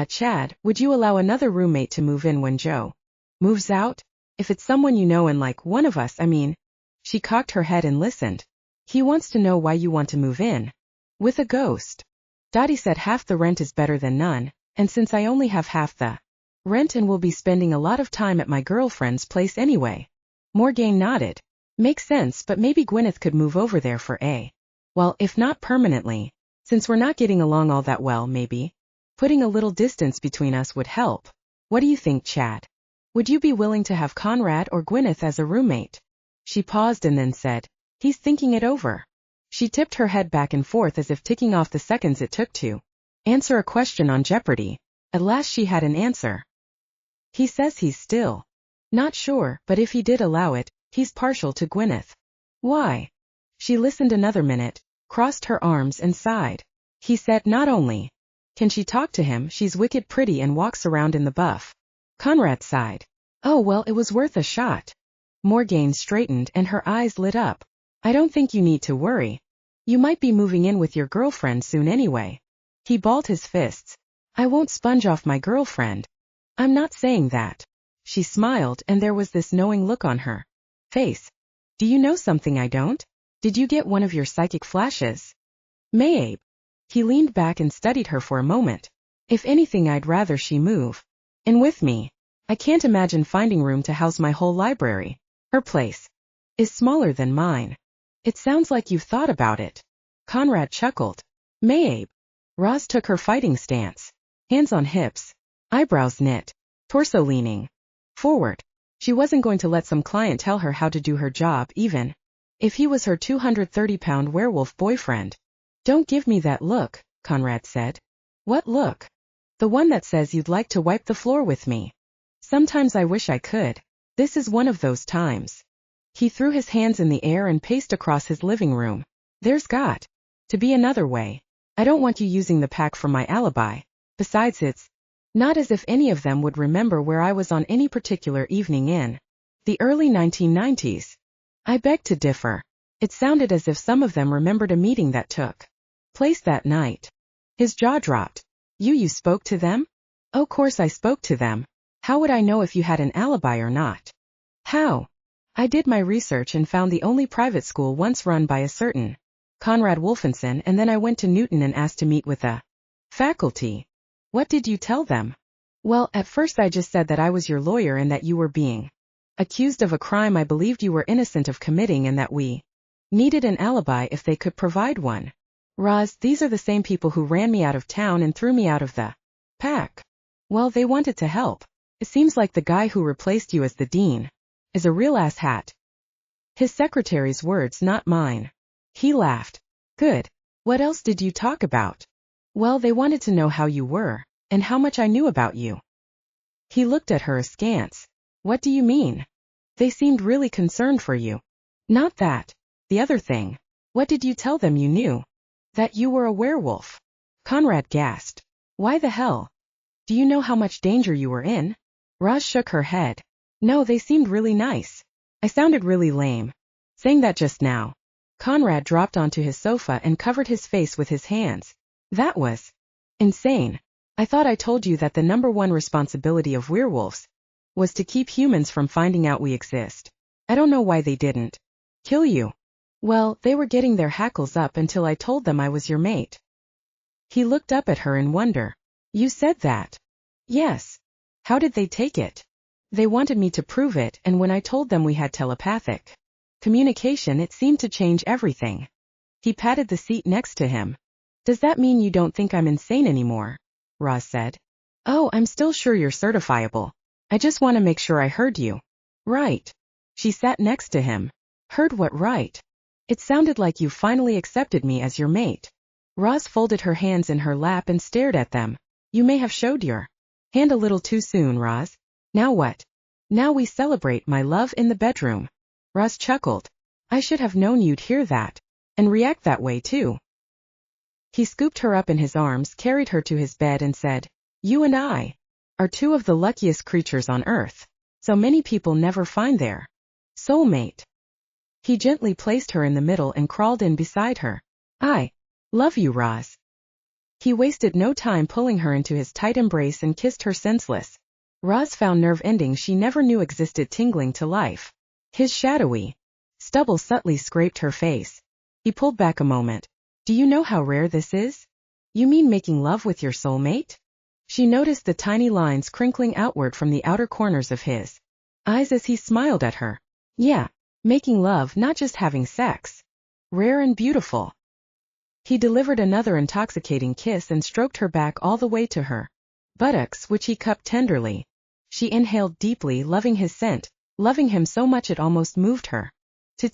Speaker 1: Chad, would you allow another roommate to move in when Joe moves out? If it's someone you know and like one of us, I mean. She cocked her head and listened. He wants to know why you want to move in with a ghost. Dottie said half the rent is better than none, and since I only have half the rent and will be spending a lot of time at my girlfriend's place anyway. Morgaine nodded. Makes sense, but maybe Gwyneth could move over there for a well, if not permanently, since we're not getting along all that well, maybe putting a little distance between us would help. What do you think, Chad? Would you be willing to have Conrad or Gwyneth as a roommate? She paused and then said, he's thinking it over. She tipped her head back and forth as if ticking off the seconds it took to answer a question on Jeopardy. At last she had an answer. He says he's still not sure, but if he did allow it, he's partial to Gwyneth. Why? She listened another minute, crossed her arms and sighed. He said not only can she talk to him, she's wicked pretty and walks around in the buff. Conrad sighed. Oh well, it was worth a shot. Morgaine straightened and her eyes lit up. I don't think you need to worry. You might be moving in with your girlfriend soon anyway. He balled his fists. I won't sponge off my girlfriend. I'm not saying that. She smiled and there was this knowing look on her face. Do you know something I don't? Did you get one of your psychic flashes? Maybe. He leaned back and studied her for a moment. If anything, I'd rather she move in with me. I can't imagine finding room to house my whole library. Her place is smaller than mine. It sounds like you've thought about it. Conrad chuckled. Maybe. Roz took her fighting stance. Hands on hips. Eyebrows knit. Torso leaning forward. She wasn't going to let some client tell her how to do her job, even if he was her 230-pound werewolf boyfriend. Don't give me that look, Conrad said. What look? The one that says you'd like to wipe the floor with me. Sometimes I wish I could. This is one of those times. He threw his hands in the air and paced across his living room. There's got to be another way. I don't want you using the pack for my alibi. Besides, it's Not as if any of them would remember where I was on any particular evening in the early 1990s. I beg to differ. It sounded as if some of them remembered a meeting that took place that night. His jaw dropped. You spoke to them? Oh, course I spoke to them. How would I know if you had an alibi or not? How? I did my research and found the only private school once run by a certain Conrad Wolfenson, and then I went to Newton and asked to meet with the faculty. What did you tell them? Well, at first I just said that I was your lawyer and that you were being accused of a crime I believed you were innocent of committing, and that we needed an alibi if they could provide one. Roz, these are the same people who ran me out of town and threw me out of the pack. Well, they wanted to help. It seems like the guy who replaced you as the dean is a real asshat. His secretary's words, not mine. He laughed. Good. What else did you talk about? Well, they wanted to know how you were, and how much I knew about you. He looked at her askance. What do you mean? They seemed really concerned for you. Not that. The other thing. What did you tell them you knew? That you were a werewolf. Conrad gasped. Why the hell? Do you know how much danger you were in? Roz shook her head. No, they seemed really nice. I sounded really lame saying that just now. Conrad dropped onto his sofa and covered his face with his hands. That was insane. I thought I told you that the #1 responsibility of werewolves was to keep humans from finding out we exist. I don't know why they didn't kill you. Well, they were getting their hackles up until I told them I was your mate. He looked up at her in wonder. You said that? Yes. How did they take it? They wanted me to prove it, and when I told them we had telepathic communication, it seemed to change everything. He patted the seat next to him. Does that mean you don't think I'm insane anymore? Roz said. Oh, I'm still sure you're certifiable. I just want to make sure I heard you. Right. She sat next to him. Heard what right? It sounded like you finally accepted me as your mate. Roz folded her hands in her lap and stared at them. You may have showed your hand a little too soon, Roz. Now what? Now we celebrate, my love, in the bedroom. Roz chuckled. I should have known you'd hear that and react that way too. He scooped her up in his arms, carried her to his bed and said, You and I are two of the luckiest creatures on earth. So many people never find their soulmate. He gently placed her in the middle and crawled in beside her. I love you, Roz. He wasted no time pulling her into his tight embrace and kissed her senseless. Roz found nerve endings she never knew existed tingling to life. His shadowy stubble subtly scraped her face. He pulled back a moment. Do you know how rare this is? You mean making love with your soulmate? She noticed the tiny lines crinkling outward from the outer corners of his eyes as he smiled at her. Yeah, making love, not just having sex. Rare and beautiful. He delivered another intoxicating kiss and stroked her back all the way to her buttocks, which he cupped tenderly. She inhaled deeply, loving his scent, loving him so much it almost moved her.